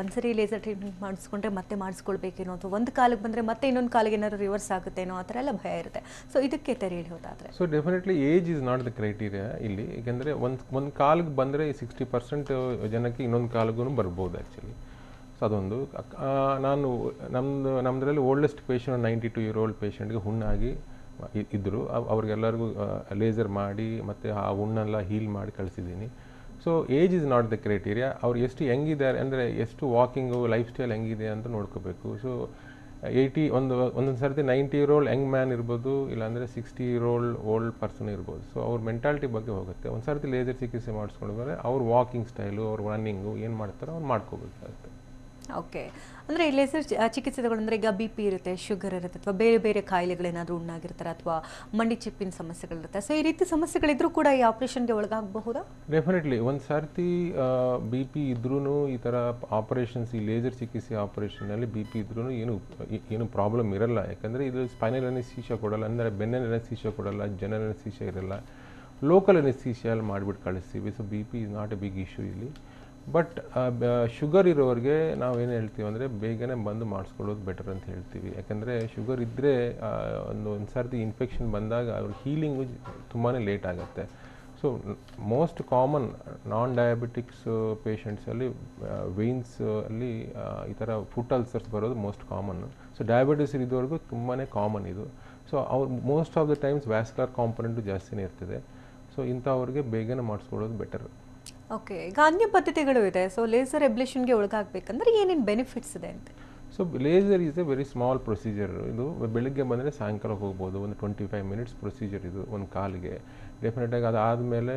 ಒಂದ್ಸರಿ ಲೇಸರ್ ಟ್ರೀಟ್ಮೆಂಟ್ ಮಾಡಿಸ್ಕೊಂಡ್ರೆ ಮತ್ತೆ ಮಾಡಿಸ್ಕೊಳ್ಬೇಕೇನೋ, ಅಥವಾ ಒಂದು ಕಾಲಿಗೆ ಬಂದರೆ ಮತ್ತೆ ಇನ್ನೊಂದು ಕಾಲಿಗೆ ಏನಾದ್ರು ರಿವರ್ಸ್ ಆಗುತ್ತೇನೋ, ಆ ಥರ ಎಲ್ಲ ಭಯ ಇರುತ್ತೆ. ಸೊ ಇದಕ್ಕೆ ತೆರೆ ಹೇಳೋದಾದರೆ
so definitely age is not the criteria ಇಲ್ಲಿ. ಏಕೆಂದರೆ ಒಂದು ಕಾಲಿಗೆ ಬಂದರೆ 60% ಜನಕ್ಕೆ ಇನ್ನೊಂದು ಕಾಲಿಗೂ ಬರ್ಬೋದು ಆ್ಯಕ್ಚುಲಿ. ಸೊ ಅದೊಂದು ನಾನು ನಮ್ಮದ್ರಲ್ಲಿ ಓಲ್ಡೆಸ್ಟ್ ಪೇಷಂಟ್ 92 year old ಪೇಷಂಟ್ಗೆ ಹುಣ್ಣಾಗಿ ಇದ್ದರು. ಅವ್ರಿಗೆಲ್ಲರಿಗೂ ಲೇಸರ್ ಮಾಡಿ ಮತ್ತು ಆ ಹುಣ್ಣೆಲ್ಲ ಹೀಲ್ ಮಾಡಿ ಕಳಿಸಿದ್ದೀನಿ. So age is not the criteria. ಅವ್ರು ಎಷ್ಟು ಹೆಂಗಿದ್ದಾರೆ ಅಂದರೆ, ಎಷ್ಟು ವಾಕಿಂಗು ಲೈಫ್ ಸ್ಟೈಲ್ ಹೆಂಗಿದೆ ಅಂತ ನೋಡ್ಕೋಬೇಕು. ಸೊ ಒಂದೊಂದು ಸರ್ತಿ 90 year old ಯಂಗ್ ಮ್ಯಾನ್ ಇರ್ಬೋದು, ಇಲ್ಲಾಂದರೆ 60 year old ಓಲ್ಡ್ ಪರ್ಸನ್ ಇರ್ಬೋದು. ಸೊ ಅವ್ರ ಮೆಂಟಾಲಿಟಿ ಬಗ್ಗೆ ಹೋಗುತ್ತೆ. ಒಂದು ಸರ್ತಿ ಲೇಸರ್ ಚಿಕಿತ್ಸೆ ಮಾಡಿಸ್ಕೊಂಡ್ಮೇಲೆ ಅವ್ರ ವಾಕಿಂಗ್ ಸ್ಟೈಲು, ಅವ್ರ ರನ್ನಿಂಗು ಏನು ಮಾಡ್ತಾರೋ ಅವ್ರು ಮಾಡ್ಕೋಬೇಕಾಗುತ್ತೆ.
ಓಕೆ. ಅಂದರೆ ಈ ಲೇಸರ್ ಚಿಕಿತ್ಸೆಗಳಂದರೆ ಈಗ BP ಇರುತ್ತೆ, ಶುಗರ್ ಇರುತ್ತೆ, ಅಥವಾ ಬೇರೆ ಬೇರೆ ಕಾಯಿಲೆಗಳೇನಾದರೂ ಉಣ್ಣಾಗಿರ್ತಾರೆ, ಅಥವಾ ಮಂಡಿ ಚಿಪ್ಪಿನ ಸಮಸ್ಯೆಗಳಿರುತ್ತೆ. ಸೊ ಈ ರೀತಿ ಸಮಸ್ಯೆಗಳಿದ್ರೂ ಕೂಡ ಈ ಆಪರೇಷನ್ಗೆ ಒಳಗಾಗಬಹುದಾ?
ಡೆಫಿನೆಟ್ಲಿ ಒಂದು ಸರ್ತಿ BP ಇದ್ರೂ ಈ ಥರ ಆಪರೇಷನ್ಸ್, ಈ ಲೇಸರ್ ಚಿಕಿತ್ಸೆ ಆಪರೇಷನ್ನಲ್ಲಿ BP ಇದ್ರೂ ಏನು ಪ್ರಾಬ್ಲಮ್ ಇರಲ್ಲ. ಯಾಕಂದರೆ ಇದು ಸ್ಪೈನಲ್ ಅನೆಸ್ಥೀಶಿಯಾ ಕೊಡಲ್ಲ, ಅಂದರೆ ಬೆನ್ನಿನ ಅನೆಸ್ಥೀಶಿಯಾ ಕೊಡಲ್ಲ, ಜನರಲ್ ಅನೆಸ್ಥೀಶಿಯಾ ಇರಲ್ಲ, ಲೋಕಲ್ ಅನೆಸ್ಥೀಶಿಯಲ್ಲಿ ಮಾಡಿಬಿಟ್ಟು ಕಳಿಸ್ತೀವಿ. So BP is not a big issue ಇಲ್ಲಿ. ಬಟ್ ಶುಗರ್ ಇರೋರಿಗೆ ನಾವೇನು ಹೇಳ್ತೀವಿ ಅಂದರೆ ಬೇಗನೆ ಬಂದು ಮಾಡಿಸ್ಕೊಳ್ಳೋದು ಬೆಟರ್ ಅಂತ ಹೇಳ್ತೀವಿ. ಯಾಕಂದರೆ ಶುಗರ್ ಇದ್ದರೆ ಒಂದು ಸರ್ತಿ ಇನ್ಫೆಕ್ಷನ್ ಬಂದಾಗ ಅವ್ರ ಹೀಲಿಂಗು ತುಂಬಾ ಲೇಟ್ ಆಗುತ್ತೆ. ಸೊ ಮೋಸ್ಟ್ ಕಾಮನ್ ನಾನ್ ಡಯಾಬಿಟಿಕ್ಸ್ ಪೇಷಂಟ್ಸಲ್ಲಿ ವೇನ್ಸ್ ಅಲ್ಲಿ ಈ ಥರ ಫುಟ್ ಅಲ್ಸರ್ಸ್ ಬರೋದು ಮೋಸ್ಟ್ ಕಾಮನ್ನು. ಸೊ ಡಯಾಬಿಟಿಸ್ ಇದ್ದವ್ರಿಗೂ ತುಂಬಾ ಕಾಮನ್ ಇದು. ಸೊ ಅವ್ರು most of the times vascular component ಜಾಸ್ತಿನೇ ಇರ್ತದೆ. ಸೊ ಇಂಥವ್ರಿಗೆ ಬೇಗನೆ ಮಾಡಿಸ್ಕೊಳ್ಳೋದು ಬೆಟರ್.
ಓಕೆ. ಈಗ ಅನ್ಯ ಪದ್ಧತಿಗಳು ಇದೆ. ಸೊ ಲೇಸರ್ ಎಬ್ಲೇಷನ್ಗೆ ಒಳಗಾಗಬೇಕಂದ್ರೆ ಏನೇನು ಬೆನಿಫಿಟ್ಸ್ ಇದೆ ಅಂತ?
So laser is A very small procedure. ಇದು ಬೆಳಗ್ಗೆ ಬಂದರೆ ಸಾಯಂಕಾಲ ಹೋಗ್ಬೋದು. ಒಂದು 25 minutes ಪ್ರೊಸೀಜರ್ ಇದು ಒಂದು ಕಾಲಿಗೆ. ಡೆಫಿನೆಟಾಗಿ ಅದಾದಮೇಲೆ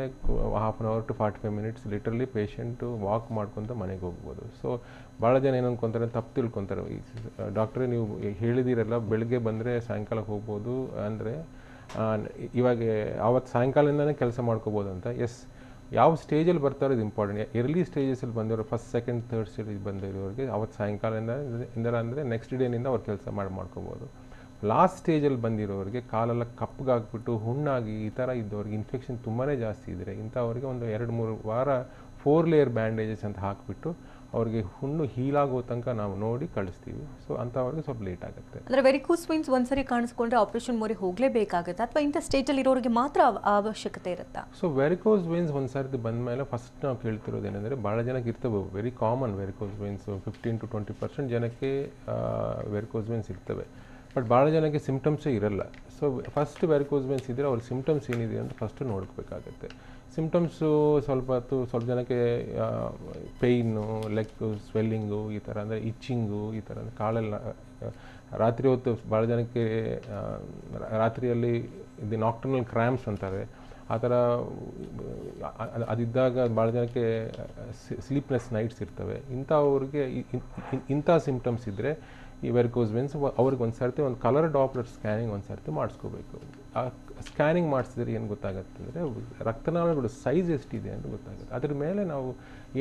1/2 hour to 45 minutes literally patient walk ಮಾಡ್ಕೊತ ಮನೆಗೆ ಹೋಗ್ಬೋದು. ಸೊ ಭಾಳ ಜನ ಏನು ಅನ್ಕೊತಾರೆ, ತಪ್ಪು ತಿಳ್ಕೊತಾರೆ, ಡಾಕ್ಟ್ರೇ ನೀವು ಹೇಳಿದಿರಲ್ಲ ಬೆಳಗ್ಗೆ ಬಂದರೆ ಸಾಯಂಕಾಲ ಹೋಗ್ಬೋದು ಅಂದರೆ ಇವಾಗ ಆವತ್ತು ಸಾಯಂಕಾಲದಿಂದನೇ ಕೆಲಸ ಮಾಡ್ಕೋಬೋದು ಅಂತ. ಎಸ್, ಯಾವ ಸ್ಟೇಜಲ್ಲಿ ಬರ್ತಾರೋ ಇದು ಇಂಪಾರ್ಟೆಂಟ್. ಎರ್ಲಿ ಸ್ಟೇಜಸಲ್ಲಿ ಬಂದವರು, ಫಸ್ಟ್ ಸೆಕೆಂಡ್ ಥರ್ಡ್ ಸ್ಟೇಜ್ ಬಂದಿರೋರಿಗೆ ಅವತ್ತು ಸಾಯಂಕಾಲದಿಂದ ಅಂದರೆ ನೆಕ್ಸ್ಟ್ ಡೇನಿಂದ ಅವ್ರು ಕೆಲಸ ಮಾಡ್ಕೋಬೋದು. ಲಾಸ್ಟ್ ಸ್ಟೇಜಲ್ಲಿ ಬಂದಿರೋರಿಗೆ ಕಾಲೆಲ್ಲ ಕಪ್ಪಗಾಗ್ಬಿಟ್ಟು ಹುಣ್ಣಾಗಿ ಈ ಥರ ಇದ್ದವ್ರಿಗೆ ಇನ್ಫೆಕ್ಷನ್ ತುಂಬಾ ಜಾಸ್ತಿ ಇದ್ದರೆ ಇಂಥವ್ರಿಗೆ ಒಂದು 2-3 ವಾರ 4 layer ಬ್ಯಾಂಡೇಜಸ್ ಅಂತ ಹಾಕಿಬಿಟ್ಟು ಅವ್ರಿಗೆ ಹುಣ್ಣು ಹೀಲಾಗೋ ತನಕ ನಾವು ನೋಡಿ ಕಳಿಸ್ತೀವಿ. ಸೊ ಅಂಥವ್ರಿಗೆ ಸ್ವಲ್ಪ ಲೇಟ್ ಆಗುತ್ತೆ.
ಅಂದರೆ ವೆರಿಕೋಸ್ ವೇನ್ಸ್ ಒಂದ್ಸರಿ ಕಾಣಿಸ್ಕೊಂಡ್ರೆ ಆಪರೇಷನ್ ಮೊರೆ ಹೋಗಲೇಬೇಕಾಗುತ್ತೆ, ಅಥವಾ ಇಂಥ ಸ್ಟೇಜಲ್ಲಿ ಇರೋರಿಗೆ ಮಾತ್ರ ಅವಶ್ಯಕತೆ ಇರುತ್ತಾ?
ಸೊ ವೆರಿಕೋಸ್ ವೇನ್ಸ್ ಒಂದು ಸರ್ತಿ ಬಂದ ಮೇಲೆ ಫಸ್ಟ್ ನಾವು ಕೇಳ್ತಿರೋದೇನೆಂದರೆ, ಭಾಳ ಜನಕ್ಕೆ ಇರ್ತವೆ very common varicose veins. 15 to 20% ಜನಕ್ಕೆ ವೆರಿಕೋಸ್ ವೇನ್ಸ್ ಇರ್ತವೆ. ಬಟ್ ಭಾಳ ಜನಕ್ಕೆ ಸಿಮ್ಟಮ್ಸೇ ಇರಲ್ಲ. ಸೊ ಫಸ್ಟ್ ವೆರಿಕೋಸ್ ವೇನ್ಸ್ ಇದ್ದರೆ ಅವ್ರ ಸಿಮ್ಟಮ್ಸ್ ಏನಿದೆ ಅಂತ ಫಸ್ಟು ನೋಡ್ಕೋಬೇಕಾಗತ್ತೆ. ಸಿಮ್ಟಮ್ಸು ಸ್ವಲ್ಪ ಜನಕ್ಕೆ ಪೇಯ್ನು, ಲೆಗ್ ಸ್ವೆಲ್ಲಿಂಗು ಈ ಥರ, ಅಂದರೆ ಇಚ್ಚಿಂಗು ಈ ಥರ, ಅಂದರೆ ಕಾಲೆಲ್ಲ ರಾತ್ರಿ ಹೊತ್ತು ಭಾಳ ಜನಕ್ಕೆ ರಾತ್ರಿಯಲ್ಲಿ ಇದು ನಾಕ್ಟರ್ನಲ್ ಕ್ರ್ಯಾಂಪ್ಸ್ ಅಂತಾರೆ, ಆ ಥರ ಅದಿದ್ದಾಗ ಭಾಳ ಜನಕ್ಕೆ ಸ್ಲೀಪ್ನೆಸ್ ನೈಟ್ಸ್ ಇರ್ತವೆ. ಇಂಥವ್ರಿಗೆ ಇಂಥ ಸಿಮ್ಟಮ್ಸ್ ಇದ್ದರೆ ಈ ವೆರಿಕೋಸ್ ವೇನ್ಸ್, ಅವ್ರಿಗೆ ಒಂದು ಸರ್ತಿ ಒಂದು ಕಲರ್ ಡಾಪ್ಲರ್ ಸ್ಕ್ಯಾನಿಂಗ್ ಒಂದು ಸರ್ತಿ ಮಾಡಿಸ್ಕೋಬೇಕು. ಆ ಸ್ಕ್ಯಾನಿಂಗ್ ಮಾಡಿಸಿದ್ರೆ ಏನು ಗೊತ್ತಾಗುತ್ತೆ ಅಂದರೆ ರಕ್ತನಾಳಗಳು ಸೈಜ್ ಎಷ್ಟಿದೆ ಅಂತ ಗೊತ್ತಾಗುತ್ತೆ. ಅದ್ರ ಮೇಲೆ ನಾವು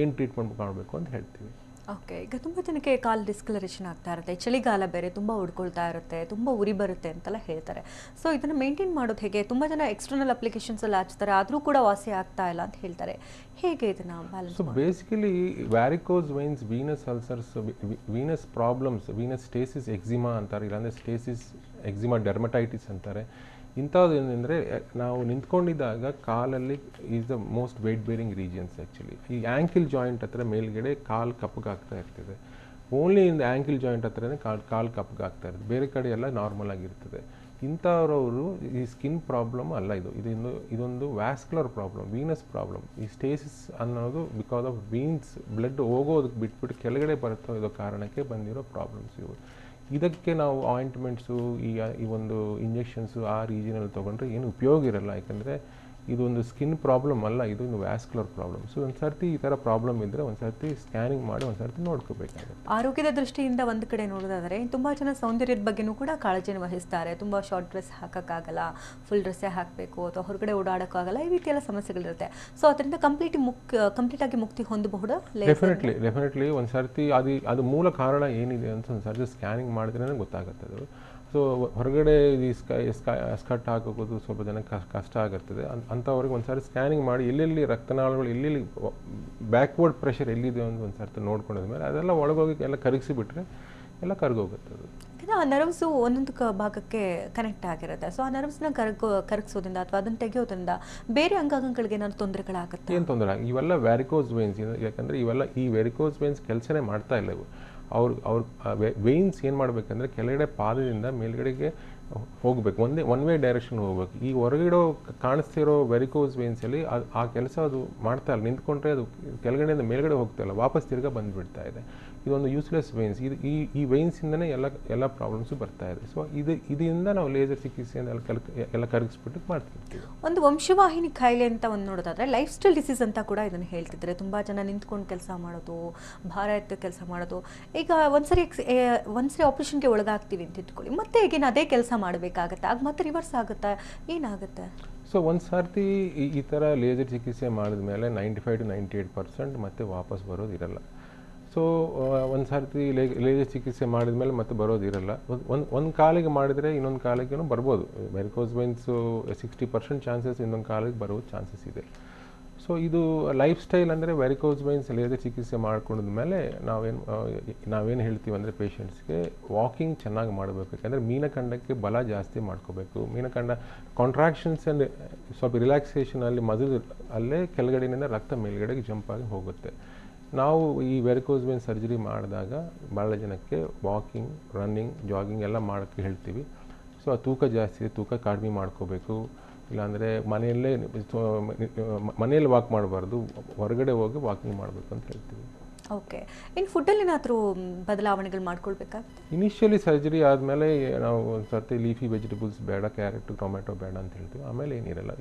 ಏನು ಟ್ರೀಟ್ಮೆಂಟ್ ಮಾಡಬೇಕು ಅಂತ ಹೇಳ್ತೀವಿ.
ಓಕೆ. ಈಗ ತುಂಬ ಜನಕ್ಕೆ ಕಾಲು ಡಿಸ್ಕಲರೇಷನ್ ಆಗ್ತಾ ಇರುತ್ತೆ, ಚಳಿಗಾಲ ಬೇರೆ, ತುಂಬ ಉಡ್ಕೊಳ್ತಾ ಇರುತ್ತೆ, ತುಂಬ ಉರಿ ಬರುತ್ತೆ ಅಂತೆಲ್ಲ ಹೇಳ್ತಾರೆ. ಸೊ ಇದನ್ನು ಮೇಂಟೈನ್ ಮಾಡೋದು ಹೇಗೆ? ತುಂಬ ಜನ ಎಕ್ಸ್ಟರ್ನಲ್ ಅಪ್ಲಿಕೇಶನ್ಸಲ್ಲಿ ಹಚ್ತಾರೆ, ಆದರೂ ಕೂಡ ವಾಸಿ ಆಗ್ತಾ ಇಲ್ಲ ಅಂತ ಹೇಳ್ತಾರೆ. ಹೇಗೆ ಇದನ್ನು balance?
So basically varicose veins, venous ulcers, venous problems, venous stasis eczema ಅಂತಾರೆ, ಇಲ್ಲಾಂದರೆ ಸ್ಟೇಸಿಸ್ ಎಕ್ಸಿಮಾ ಡೆರ್ಮಟೈಟಿಸ್ ಅಂತಾರೆ. ಇಂಥದ್ದು ಏನಂದರೆ ನಾವು ನಿಂತ್ಕೊಂಡಿದ್ದಾಗ ಕಾಲಲ್ಲಿ is the most weight bearing regions actually. ಈ ಆ್ಯಂಕಿಲ್ ಜಾಯಿಂಟ್ ಹತ್ರ ಮೇಲ್ಗಡೆ ಕಾಲು ಕಪ್ಪಗಾಗ್ತಾ ಇರ್ತದೆ. Only in the ankle joint ಹತ್ರನೇ ಕಾಲು ಕಪ್ಪಗಾಗ್ತಾ ಇರ್ತದೆ, ಬೇರೆ ಕಡೆ ಎಲ್ಲ ನಾರ್ಮಲ್ ಆಗಿರ್ತದೆ. ಇಂಥವ್ರವರು ಈ ಸ್ಕಿನ್ ಪ್ರಾಬ್ಲಮ್ ಅಲ್ಲ, ಇದೊಂದು ವ್ಯಾಸ್ಕ್ಯುಲರ್ ಪ್ರಾಬ್ಲಮ್, ವೀನಸ್ ಪ್ರಾಬ್ಲಮ್. ಈ ಸ್ಟೇಸಿಸ್ ಅನ್ನೋದು ಬಿಕಾಸ್ ಆಫ್ ವೀನ್ಸ್ ಬ್ಲಡ್ ಹೋಗೋದಕ್ಕೆ ಬಿಟ್ಬಿಟ್ಟು ಕೆಳಗಡೆ ಬರುತ್ತೋ ಇದೋ ಕಾರಣಕ್ಕೆ ಬಂದಿರೋ ಪ್ರಾಬ್ಲಮ್ಸ್ ಇವು. ಇದಕ್ಕೆ ನಾವು ಆಯಿಂಟ್ಮೆಂಟ್ಸು ಈ ಒಂದು ಇಂಜೆಕ್ಷನ್ಸು ಆ ರೀಜನಲ್ಲಿ ತೊಗೊಂಡ್ರೆ ಏನು ಉಪಯೋಗ ಇರಲ್ಲ. ಯಾಕಂದರೆ ಇದೊಂದು ಸ್ಕಿನ್ ಪ್ರಾಬ್ಲಮ್ ಅಲ್ಲ, ಇದೊಂದು ವ್ಯಾಸ್ಕ್ಯುಲರ್ ಪ್ರಾಬ್ಲಮ್. ಸೊ ಒಂದು ಸರ್ತಿ ಈ ಥರ ಪ್ರಾಬ್ಲಮ್ ಇದ್ದರೆ ಒಂದು ಸರ್ತಿ ಸ್ಕ್ಯಾನಿಂಗ್ ಮಾಡಿ ಒಂದು ಸರ್ತಿ ನೋಡ್ಕೋಬೇಕಾಗುತ್ತೆ.
ಆರೋಗ್ಯದ ದೃಷ್ಟಿಯಿಂದ ಒಂದು ಕಡೆ ನೋಡೋದಾದರೆ ತುಂಬ ಜನ ಸೌಂದರ್ಯದ ಬಗ್ಗೆನೂ ಕೂಡ ಕಾಳಜಿನ ವಹಿಸ್ತಾರೆ. ತುಂಬ ಶಾರ್ಟ್ ಡ್ರೆಸ್ ಹಾಕೋಕ್ಕಾಗಲ್ಲ, ಫುಲ್ ಡ್ರೆಸ್ಸೇ ಹಾಕಬೇಕು ಅಥವಾ ಹೊರಗಡೆ ಓಡಾಡೋಕ್ಕಾಗಲ್ಲ, ಈ ರೀತಿ ಎಲ್ಲ ಸಮಸ್ಯೆಗಳಿರುತ್ತೆ. ಸೊ ಅದರಿಂದ ಕಂಪ್ಲೀಟಾಗಿ ಮುಕ್ತಿ ಹೊಂದಬಹುದಾ?
ಡೆಫಿನೆಟ್ಲಿ ಒಂದು ಸರ್ತಿ ಅದು ಮೂಲ ಕಾರಣ ಏನಿದೆ ಅಂತ ಒಂದು ಸರ್ತಿ ಸ್ಕ್ಯಾನಿಂಗ್ ಮಾಡಿದ್ರೇ ಗೊತ್ತಾಗುತ್ತೆ ಅದು. ಸೊ ಹೊರಗಡೆ ಈ ಸ್ಕರ್ಟ್ ಹಾಕೋದು ಸ್ವಲ್ಪ ಜನಕ್ಕೆ ಕಷ್ಟ ಆಗುತ್ತದೆ. ಅಂಥವ್ರಿಗೆ ಒಂದು ಸಾರಿ ಸ್ಕ್ಯಾನಿಂಗ್ ಮಾಡಿ ಎಲ್ಲೆಲ್ಲಿ ರಕ್ತನಾಳಗಳು ಎಲ್ಲೆಲ್ಲಿ ಬ್ಯಾಕ್ವರ್ಡ್ ಪ್ರೆಷರ್ ಎಲ್ಲಿದೆ ಅಂತ ಒಂದು ಸರ್ತಿ ನೋಡ್ಕೊಂಡಾದ್ಮೇಲೆ ಅದೆಲ್ಲ ಒಳಗೋಗಿ ಎಲ್ಲ ಕರಗಿಸಿಬಿಟ್ರೆ ಎಲ್ಲ ಕರಗೋಗುತ್ತೆ ಅದು.
ಆ ನರ್ವ್ಸು ಒಂದೊಂದು ಭಾಗಕ್ಕೆ ಕನೆಕ್ಟ್ ಆಗಿರುತ್ತೆ. ಸೊ ಆ ನರ್ವ್ಸ್ನ ಕರಗಿಸೋದ್ರಿಂದ ಅಥವಾ ಅದನ್ನು ತೆಗೆಯೋದ್ರಿಂದ ಬೇರೆ ಅಂಗಾಂಗಗಳಿಗೆ ಏನಾದ್ರು ತೊಂದರೆಗಳಾಗುತ್ತೆ?
ಏನು ತೊಂದರೆ ಇವೆಲ್ಲ ವ್ಯಾರಿಕೋಸ್ ವೇನ್ಸ್. ಯಾಕಂದರೆ ಈ ವ್ಯಾರಿಕೋಸ್ ವೇನ್ಸ್ ಕೆಲಸನೇ ಮಾಡ್ತಾ ಇಲ್ಲ ಇವು. ಅವ್ರ ವೇನ್ಸ್ ಏನು ಮಾಡಬೇಕಂದ್ರೆ ಕೆಳಗಡೆ ಪಾದದಿಂದ ಮೇಲ್ಗಡೆಗೆ ಹೋಗಬೇಕು, ಒನ್ ವೇ ಡೈರೆಕ್ಷನ್ ಹೋಗ್ಬೇಕು. ಈ ಹೊರಗಿಡೋ ಕಾಣಿಸ್ತಿರೋ ವೆರಿಕೋಸ್ ವೇನ್ಸಲ್ಲಿ ಆ ಕೆಲಸ ಅದು ಮಾಡ್ತಾ ಇಲ್ಲ. ನಿಂತ್ಕೊಂಡ್ರೆ ಅದು ಕೆಳಗಡೆಯಿಂದ ಮೇಲ್ಗಡೆ ಹೋಗ್ತಾ ಇಲ್ಲ, ವಾಪಸ್ ತಿರ್ಗಾ ಬಂದುಬಿಡ್ತಾ ಇದೆ. ಇದೊಂದು ಯೂಸ್ಲೆಸ್ ವೇನ್ಸ್. ಈ ವೇನ್ಸಿಂದನೇ ಎಲ್ಲ ಪ್ರಾಬ್ಲಮ್ಸು ಬರ್ತಾ ಇದೆ. ಸೊ ಇದರಿಂದ ನಾವು ಲೇಸರ್ ಚಿಕಿತ್ಸೆಯಿಂದ ಎಲ್ಲ ಕರಗಿಸ್ಬಿಟ್ಟು ಮಾಡ್ತಿರ್ತೀವಿ.
ಒಂದು ವಂಶವಾಹಿನಿ ಕಾಯಿಲೆ ಅಂತ ಒಂದು ನೋಡೋದಾದ್ರೆ ಲೈಫ್ ಸ್ಟೈಲ್ ಡಿಸೀಸ್ ಅಂತ ಕೂಡ ಇದನ್ನು ಹೇಳ್ತಿದ್ದಾರೆ. ತುಂಬ ಜನ ನಿಂತ್ಕೊಂಡು ಕೆಲಸ ಮಾಡೋದು, ಭಾರ ಎತ್ತು ಕೆಲಸ ಮಾಡೋದು. ಈಗ ಒಂದ್ಸರಿ ಆಪರೇಷನ್ಗೆ ಒಳಗಾಗ್ತೀವಿ ಅಂತ ಇಟ್ಕೊಳ್ಳಿ, ಮತ್ತೆ ಈಗಿನ ಅದೇ ಕೆಲಸ ಮಾಡಬೇಕಾಗತ್ತೆ, ಆಗ ಮತ್ತೆ ರಿವರ್ಸ್ ಆಗುತ್ತಾ, ಏನಾಗುತ್ತೆ?
ಸೊ ಒಂದು ಸರ್ತಿ ಈ ಥರ ಲೇಸರ್ ಚಿಕಿತ್ಸೆ ಮಾಡಿದ ಮೇಲೆ 95 to 98% ಮತ್ತೆ ವಾಪಸ್ ಬರೋದಿರಲ್ಲ. ಸೊ ಒಂದು ಸರ್ತಿ ಲೇಸರ್ ಚಿಕಿತ್ಸೆ ಮಾಡಿದ ಮೇಲೆ ಮತ್ತೆ ಬರೋದಿರಲ್ಲ. ಒಂದು ಕಾಲಿಗೆ ಮಾಡಿದರೆ ಇನ್ನೊಂದು ಕಾಲಿಗೆ ಬರ್ಬೋದು. ವೆರಿಕೋಸ್ ವೇನ್ಸು 60% ಚಾನ್ಸಸ್ ಇನ್ನೊಂದು ಕಾಲಿಗೆ ಬರೋ ಚಾನ್ಸಸ್ ಇದೆ. ಸೊ ಇದು ಲೈಫ್ ಸ್ಟೈಲ್ ಅಂದರೆ ವೆರಿಕೋಸ್ ವೇನ್ಸ್ ಲೇಸರ್ ಚಿಕಿತ್ಸೆ ಮಾಡ್ಕೊಂಡ ಮೇಲೆ ನಾವೇನು ಹೇಳ್ತೀವಿ ಅಂದರೆ ಪೇಷಂಟ್ಸ್ಗೆ ವಾಕಿಂಗ್ ಚೆನ್ನಾಗಿ ಮಾಡಬೇಕು. ಯಾಕಂದರೆ ಮೀನಖಂಡಕ್ಕೆ ಬಲ ಜಾಸ್ತಿ ಮಾಡ್ಕೋಬೇಕು. ಮೀನಖಂಡ ಕಾಂಟ್ರಾಕ್ಷನ್ಸ್ ಆ್ಯಂಡ್ ಸ್ವಲ್ಪ ರಿಲ್ಯಾಕ್ಸೇಷನಲ್ಲಿ ಮಸಲ್ ಅಲ್ಲೇ ಕೆಳಗಡೆಯಿಂದ ರಕ್ತ ಮೇಲ್ಗಡೆಗೆ ಜಂಪ್ ಆಗಿ ಹೋಗುತ್ತೆ. ನಾವು ಈ ವೆರಿಕೋಸ್ ವೇನ್ ಸರ್ಜರಿ ಮಾಡಿದಾಗ ಭಾಳ ಜನಕ್ಕೆ ವಾಕಿಂಗ್, ರನ್ನಿಂಗ್, ಜಾಗಿಂಗ್ ಎಲ್ಲ ಮಾಡೋಕ್ಕೆ ಹೇಳ್ತೀವಿ. ಸೊ ಆ ತೂಕ ಜಾಸ್ತಿ ಇದೆ, ತೂಕ ಕಡಿಮೆ ಮಾಡ್ಕೋಬೇಕು. ಇಲ್ಲಾಂದರೆ ಮನೆಯಲ್ಲಿ ವಾಕ್ ಮಾಡಬಾರ್ದು, ಹೊರಗಡೆ ಹೋಗಿ ವಾಕಿಂಗ್ ಮಾಡಬೇಕು ಅಂತ ಹೇಳ್ತೀವಿ.
ಓಕೆ. ಇನ್ನು ಫುಡ್ಡಲ್ಲಿ ಏನಾದರೂ ಬದಲಾವಣೆಗಳು ಮಾಡ್ಕೊಳ್ಬೇಕಾಗುತ್ತೆ?
ಇನಿಷಿಯಲಿ ಸರ್ಜರಿ ಆದಮೇಲೆ ನಾವು ಒಂದು ಸರ್ತಿ ಲೀಫಿ ವೆಜಿಟೇಬಲ್ಸ್ ಬೇಡ, ಕ್ಯಾರೆಟು, ಟೊಮೆಟೊ ಬೇಡ ಅಂತ ಹೇಳ್ತೀವಿ. ಆಮೇಲೆ ಏನಿರಲ್ಲ.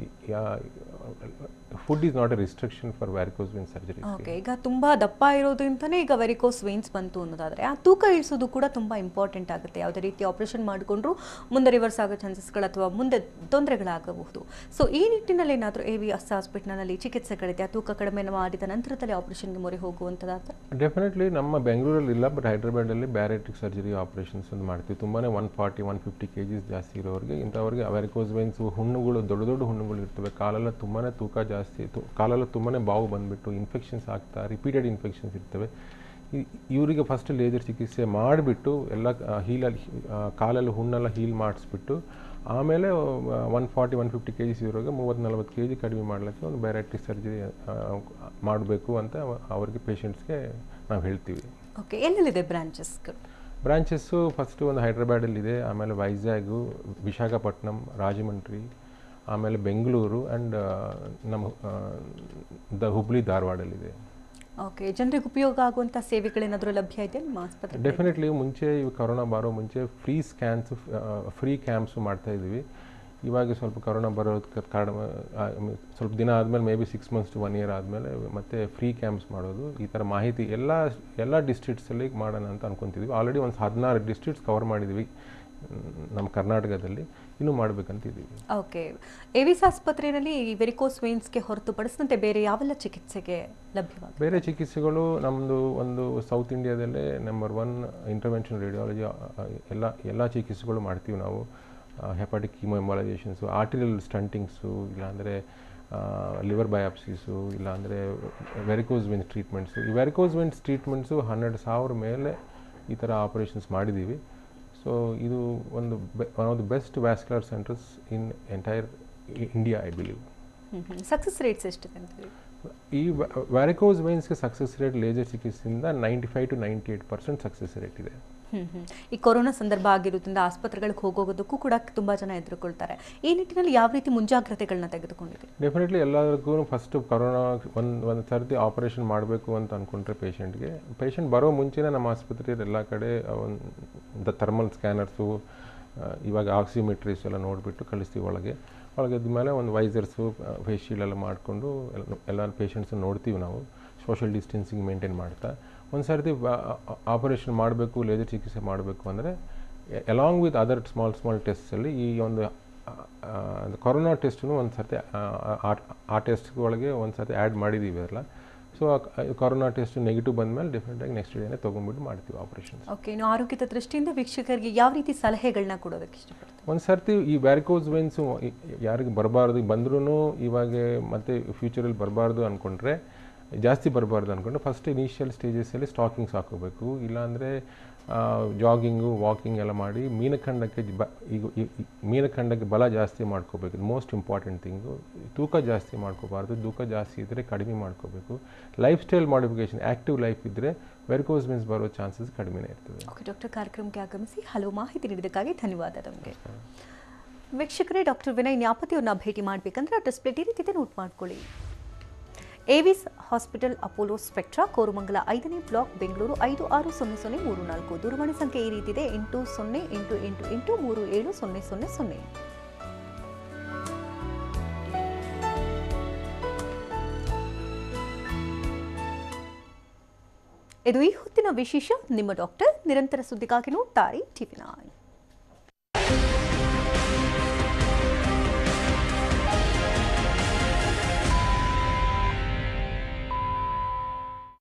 Food is not a restriction for varicose vein surgery.
Okay. ಈಗ ತುಂಬ ದಪ್ಪ ಇರೋದ್ರಿಂದನೇ ಈಗ ವೆರಿಕೋಸ್ ವೇನ್ಸ್ ಬಂತು ಅನ್ನೋದಾದರೆ ಆ ತೂಕ ಇಳಿಸೋದು ಕೂಡ ತುಂಬ ಇಂಪಾರ್ಟೆಂಟ್ ಆಗುತ್ತೆ. ಯಾವುದೇ ರೀತಿ ಆಪರೇಷನ್ ಮಾಡಿಕೊಂಡ್ರು ಮುಂದೆ ರಿವರ್ಸ್ ಆಗೋ ಚಾನ್ಸಸ್ಗಳು ಅಥವಾ ಮುಂದೆ ತೊಂದರೆಗಳಾಗಬಹುದು. ಸೊ ಈ ನಿಟ್ಟಿನಲ್ಲಿ ಏನಾದರೂ AVS ಹಾಸ್ಪಿಟಲ್ನಲ್ಲಿ ಚಿಕಿತ್ಸೆಗಳಿದೆ ತೂಕ ಕಡಿಮೆ ಮಾಡಿದ ನಂತರದಲ್ಲಿ ಆಪರೇಷನ್ಗೆ ಮೊರೆ ಹೋಗುವಂಥದ್ದಾದ್ರೆ?
ಡೆಫಿನೆಟ್ಲಿ ನಮ್ಮ ಬೆಂಗಳೂರಲ್ಲಿ ಇಲ್ಲ, ಬಟ್ ಹೈದ್ರಾಬಾದಲ್ಲಿ ಬ್ಯಾರಿಟ್ರಿಕ್ ಸರ್ಜರಿ ಆಪರೇಷನ್ಸ್ ಅಂತ ಮಾಡ್ತೀವಿ. ತುಂಬಾ 140-150 kgs ಜಾಸ್ತಿ ಇರೋರಿಗೆ, ಇಂಥವ್ರಿಗೆ ವೆರಿಕೋಸ್ ವೇನ್ಸ್ ಹುಣ್ಣುಗಳು, ದೊಡ್ಡ ಹುಣ್ಣುಗಳು ಇರ್ತವೆ. ಕಾಲೆಲ್ಲ ತುಂಬಾ ತೂಕ ಜಾಸ್ತಿ, ಕಾಲೆಲ್ಲ ತುಂಬಾ ಬಾವು ಬಂದುಬಿಟ್ಟು ಇನ್ಫೆಕ್ಷನ್ಸ್ ಆಗ್ತಾ, ರಿಪೀಟೆಡ್ ಇನ್ಫೆಕ್ಷನ್ಸ್ ಇರ್ತವೆ. ಇವರಿಗೆ ಫಸ್ಟ್ ಲೇಸರ್ ಚಿಕಿತ್ಸೆ ಮಾಡಿಬಿಟ್ಟು ಎಲ್ಲ ಕಾಲಲ್ಲಿ ಹುಣ್ಣೆಲ್ಲ ಹೀಲ್ ಮಾಡಿಸ್ಬಿಟ್ಟು ಆಮೇಲೆ 140-150 kgs ಇರೋರಿಗೆ 30-40 kg ಕಡಿಮೆ ಮಾಡಲಿಕ್ಕೆ ಒಂದು ಬ್ಯಾರಿಟ್ರಿಕ್ ಸರ್ಜರಿ ಮಾಡಬೇಕು ಅಂತ ಅವರಿಗೆ ಪೇಷಂಟ್ಸ್ಗೆ ನಾವು ಹೇಳ್ತೀವಿ.
ಓಕೆ. ಎಲ್ಲೆಲ್ಲಿದೆ
ಬ್ರಾಂಚಸ್ಸು? ಫಸ್ಟು ಒಂದು ಹೈದ್ರಾಬಾದಲ್ಲಿದೆ, ಆಮೇಲೆ ವೈಜಾಗು, ವಿಶಾಖಪಟ್ಟಣಂ, ರಾಜಮಂಡ್ರಿ, ಆಮೇಲೆ ಬೆಂಗಳೂರು ಆ್ಯಂಡ್ ನಮ್ಮ ಹುಬ್ಳಿ, ಧಾರವಾಡಲ್ಲಿದೆ.
ಓಕೆ. ಜನರಿಗೆ ಉಪಯೋಗ ಆಗುವಂಥ ಸೇವೆಗಳೇನಾದರೂ ಲಭ್ಯ ಇದೆ ನಿಮ್ಮ ಆಸ್ಪತ್ರೆ?
ಡೆಫಿನೆಟ್ಲಿ. ಮುಂಚೆ ಕೊರೋನಾ ಬರೋ ಮುಂಚೆ ಫ್ರೀ ಕ್ಯಾಂಪ್ಸು ಮಾಡ್ತಾಯಿದ್ವಿ. ಇವಾಗ ಸ್ವಲ್ಪ ಕೊರೋನಾ ಬರೋದಕ್ಕೆ ಕಾರಣ ಸ್ವಲ್ಪ ದಿನ ಆದಮೇಲೆ may be 6 months to 1 year ಆದಮೇಲೆ ಮತ್ತೆ ಫ್ರೀ ಕ್ಯಾಂಪ್ಸ್ ಮಾಡೋದು. ಈ ಥರ ಮಾಹಿತಿ ಎಲ್ಲ ಡಿಸ್ಟ್ರಿಕ್ಟ್ಸಲ್ಲಿ ಮಾಡೋಣ ಅಂತ ಅಂದ್ಕೊತಿದ್ವಿ. ಆಲ್ರೆಡಿ ಒಂದು 16 ಡಿಸ್ಟ್ರಿಕ್ಟ್ಸ್ ಕವರ್ ಮಾಡಿದ್ವಿ ನಮ್ಮ ಕರ್ನಾಟಕದಲ್ಲಿ, ಇನ್ನೂ ಮಾಡಬೇಕಂತಿದ್ದೀವಿ.
ಓಕೆ. AVS ಆಸ್ಪತ್ರೆಯಲ್ಲಿ ಈ ವೆರಿಕೋಸ್ ವೇನ್ಸ್ಗೆ ಹೊರತುಪಡಿಸಿದಂತೆ ಬೇರೆ ಯಾವೆಲ್ಲ ಚಿಕಿತ್ಸೆಗೆ ಲಭ್ಯವಾಗಿದೆ?
ಬೇರೆ ಚಿಕಿತ್ಸೆಗಳು ನಮ್ಮದು ಒಂದು ಸೌತ್ ಇಂಡಿಯಾದಲ್ಲೇ ನಂಬರ್ 1 ಇಂಟರ್ವೆನ್ಷನ್ ರೇಡಿಯಾಲಜಿ ಎಲ್ಲ ಚಿಕಿತ್ಸೆಗಳು ಮಾಡ್ತೀವಿ ನಾವು. ಹೆಪಾಟಿಕ್ ಕೀಮೋಎಂಬಲೈಸೇಷನ್ಸು, ಆರ್ಟಿರಿಯಲ್ ಸ್ಟಂಟಿಂಗ್ಸು, ಇಲ್ಲಾಂದರೆ ಲಿವರ್ ಬಯಾಪ್ಸೀಸು, ಇಲ್ಲಾಂದರೆ ವೆರಿಕೋಸ್ ವೇನ್ಸ್ ಟ್ರೀಟ್ಮೆಂಟ್ಸು. ಈ ವೆರಿಕೋಸ್ ವೇನ್ಸ್ ಟ್ರೀಟ್ಮೆಂಟ್ಸು 12,000 ಮೇಲೆ ಈ ಥರ ಆಪರೇಷನ್ಸ್ ಮಾಡಿದ್ದೀವಿ. ಸೊ ಇದು one of the best vascular centres in entire India, I believe.
Success rates ಎಷ್ಟಿದೆ ಅಂತ?
ಈ ವ್ಯಾರಿಕೋಸ್ ವೇನ್ಸ್ಗೆ ಸಕ್ಸಸ್ ರೇಟ್ ಲೇಸರ್ ಚಿಕಿತ್ಸೆಯಿಂದ 95 to 98% ಸಕ್ಸಸ್ ರೇಟ್ ಇದೆ.
ಈ ಕೊರೋನಾ ಸಂದರ್ಭ ಆಗಿರೋದ್ರಿಂದ ಆಸ್ಪತ್ರೆಗಳಿಗೆ ಹೋಗೋದಕ್ಕೂ ಕೂಡ ತುಂಬ ಜನ ಎದುರುಕೊಳ್ತಾರೆ. ಈ ನಿಟ್ಟಿನಲ್ಲಿ ಯಾವ ರೀತಿ ಮುಂಜಾಗ್ರತೆಗಳನ್ನ ತೆಗೆದುಕೊಂಡಿದೆ?
ಡೆಫಿನೆಟ್ಲಿ ಎಲ್ಲರಿಗೂ ಫಸ್ಟು ಕೊರೋನಾ ಒಂದು ಸರ್ತಿ ಆಪರೇಷನ್ ಮಾಡಬೇಕು ಅಂತ ಅಂದ್ಕೊಂಡ್ರೆ ಪೇಷಂಟ್ ಬರೋ ಮುಂಚೆನೇ ನಮ್ಮ ಆಸ್ಪತ್ರೆಯಲ್ಲಿ ಎಲ್ಲ ಕಡೆ ಒಂದು ಥರ್ಮಲ್ ಸ್ಕ್ಯಾನರ್ಸು, ಇವಾಗ ಆಕ್ಸಿಮೆಟ್ರೀಸ್ ಎಲ್ಲ ನೋಡಿಬಿಟ್ಟು ಕಳಿಸ್ತೀವಿ ಒಳಗೆ. ಒಳಗೆದ್ದ ಮೇಲೆ ಒಂದು ವೈಸರ್ಸು ಫೇಸ್ ಶೀಲ್ಡ್ ಎಲ್ಲ ಮಾಡಿಕೊಂಡು ಎಲ್ಲ ಪೇಷಂಟ್ಸನ್ನು ನೋಡ್ತೀವಿ ನಾವು, ಸೋಷಿಯಲ್ ಡಿಸ್ಟೆನ್ಸಿಂಗ್ ಮೇಂಟೈನ್ ಮಾಡ್ತಾ. ಒಂದು ಸರ್ತಿ ಆಪರೇಷನ್ ಮಾಡಬೇಕು, ಲೇಸರ್ ಚಿಕಿತ್ಸೆ ಮಾಡಬೇಕು ಅಂದರೆ ಅಲಾಂಗ್ ವಿತ್ ಅದರ್ ಸ್ಮಾಲ್ ಟೆಸ್ಟಲ್ಲಿ ಈ ಒಂದು ಕೊರೋನಾ ಟೆಸ್ಟನ್ನು ಒಂದು ಸರ್ತಿ ಆ ಟೆಸ್ಟ್ಗಳಿಗೆ ಒಂದು ಸರ್ತಿ ಆ್ಯಡ್ ಮಾಡಿದ್ದೀವಿ ಅಲ್ಲ. ಸೊ ಕೊರೋನಾ ಟೆಸ್ಟ್ ನೆಗೆಟಿವ್ ಬಂದಮೇಲೆ ಡಿಫ್ರೆಂಟಾಗಿ ನೆಕ್ಸ್ಟ್ ಡೇನೇ ತೊಗೊಂಡ್ಬಿಟ್ಟು ಮಾಡ್ತೀವಿ ಆಪರೇಷನ್.
ಓಕೆ, ಇನ್ನು ಆರೋಗ್ಯದ ದೃಷ್ಟಿಯಿಂದ ವೀಕ್ಷಕರಿಗೆ ಯಾವ ರೀತಿ ಸಲಹೆಗಳನ್ನ ಕೊಡೋದಕ್ಕೆ ಇಷ್ಟಪಡ್ತೀವಿ?
ಒಂದು ಸರ್ತಿ ಈ ವ್ಯಾರಿಕೋಸ್ ವೆನ್ಸು ಯಾರಿಗೆ ಬರಬಾರ್ದು, ಬಂದ್ರೂ ಇವಾಗ ಮತ್ತೆ ಫ್ಯೂಚರಲ್ಲಿ ಬರಬಾರ್ದು ಅಂದ್ಕೊಂಡ್ರೆ, ಜಾಸ್ತಿ ಬರಬಾರ್ದು ಅಂದ್ಕೊಂಡ್ರೆ ಫಸ್ಟ್ ಇನಿಷಿಯಲ್ ಸ್ಟೇಜಸಲ್ಲಿ ಸ್ಟಾಕಿಂಗ್ಸ್ ಹಾಕೋಬೇಕು. ಇಲ್ಲಾಂದರೆ ಜಾಗಿಂಗು, ವಾಕಿಂಗ್ ಎಲ್ಲ ಮಾಡಿ ಮೀನಖಂಡಕ್ಕೆ ಮೀನಖಂಡಕ್ಕೆ ಬಲ ಜಾಸ್ತಿ ಮಾಡ್ಕೋಬೇಕು. Most important thing. ತೂಕ ಜಾಸ್ತಿ ಮಾಡ್ಕೋಬಾರ್ದು, ತೂಕ ಜಾಸ್ತಿ ಇದ್ದರೆ ಕಡಿಮೆ ಮಾಡ್ಕೋಬೇಕು. Life style modification, active life ಇದ್ದರೆ ವೆರಿಕೋಸ್ ವೆನ್ಸ್ ಬರೋ ಚಾನ್ಸಸ್ ಕಡಿಮೆನೇ ಇರ್ತದೆ.
ಓಕೆ ಡಾಕ್ಟರ್, ಕಾರ್ಯಕ್ರಮಕ್ಕೆ ಆಗಮಿಸಿ ಹಲವು ಮಾಹಿತಿ ನೀಡಿದ್ದಕ್ಕಾಗಿ ಧನ್ಯವಾದ ನಮಗೆ. ವೀಕ್ಷಕರೇ, ಡಾಕ್ಟರ್ ವಿನಯ್ ನ್ಯಾಪತಿಯವ್ರನ್ನ ಭೇಟಿ ಮಾಡಬೇಕಂದ್ರೆ ಡಿಸ್ಪ್ಲೇ ಈ ರೀತಿ ನೋಟ್ ಮಾಡ್ಕೊಳ್ಳಿ. Avis hospital, Apollo spectra, Koramangala 5ನೇ ಬ್ಲಾಕ್, ಬೆಂಗಳೂರು 560034. ದೂರವಾಣಿ ಸಂಖ್ಯೆ ಈ ರೀತಿದೆ: 8088837000. ಇದು ಈ ಹೊತ್ತಿನ ವಿಶೇಷ. ನಿಮ್ಮ ಡಾಕ್ಟರ್. ನಿರಂತರ ಸುದ್ದಿಗಾಗಿ ನೋಡ್ತಾರೆ TV9.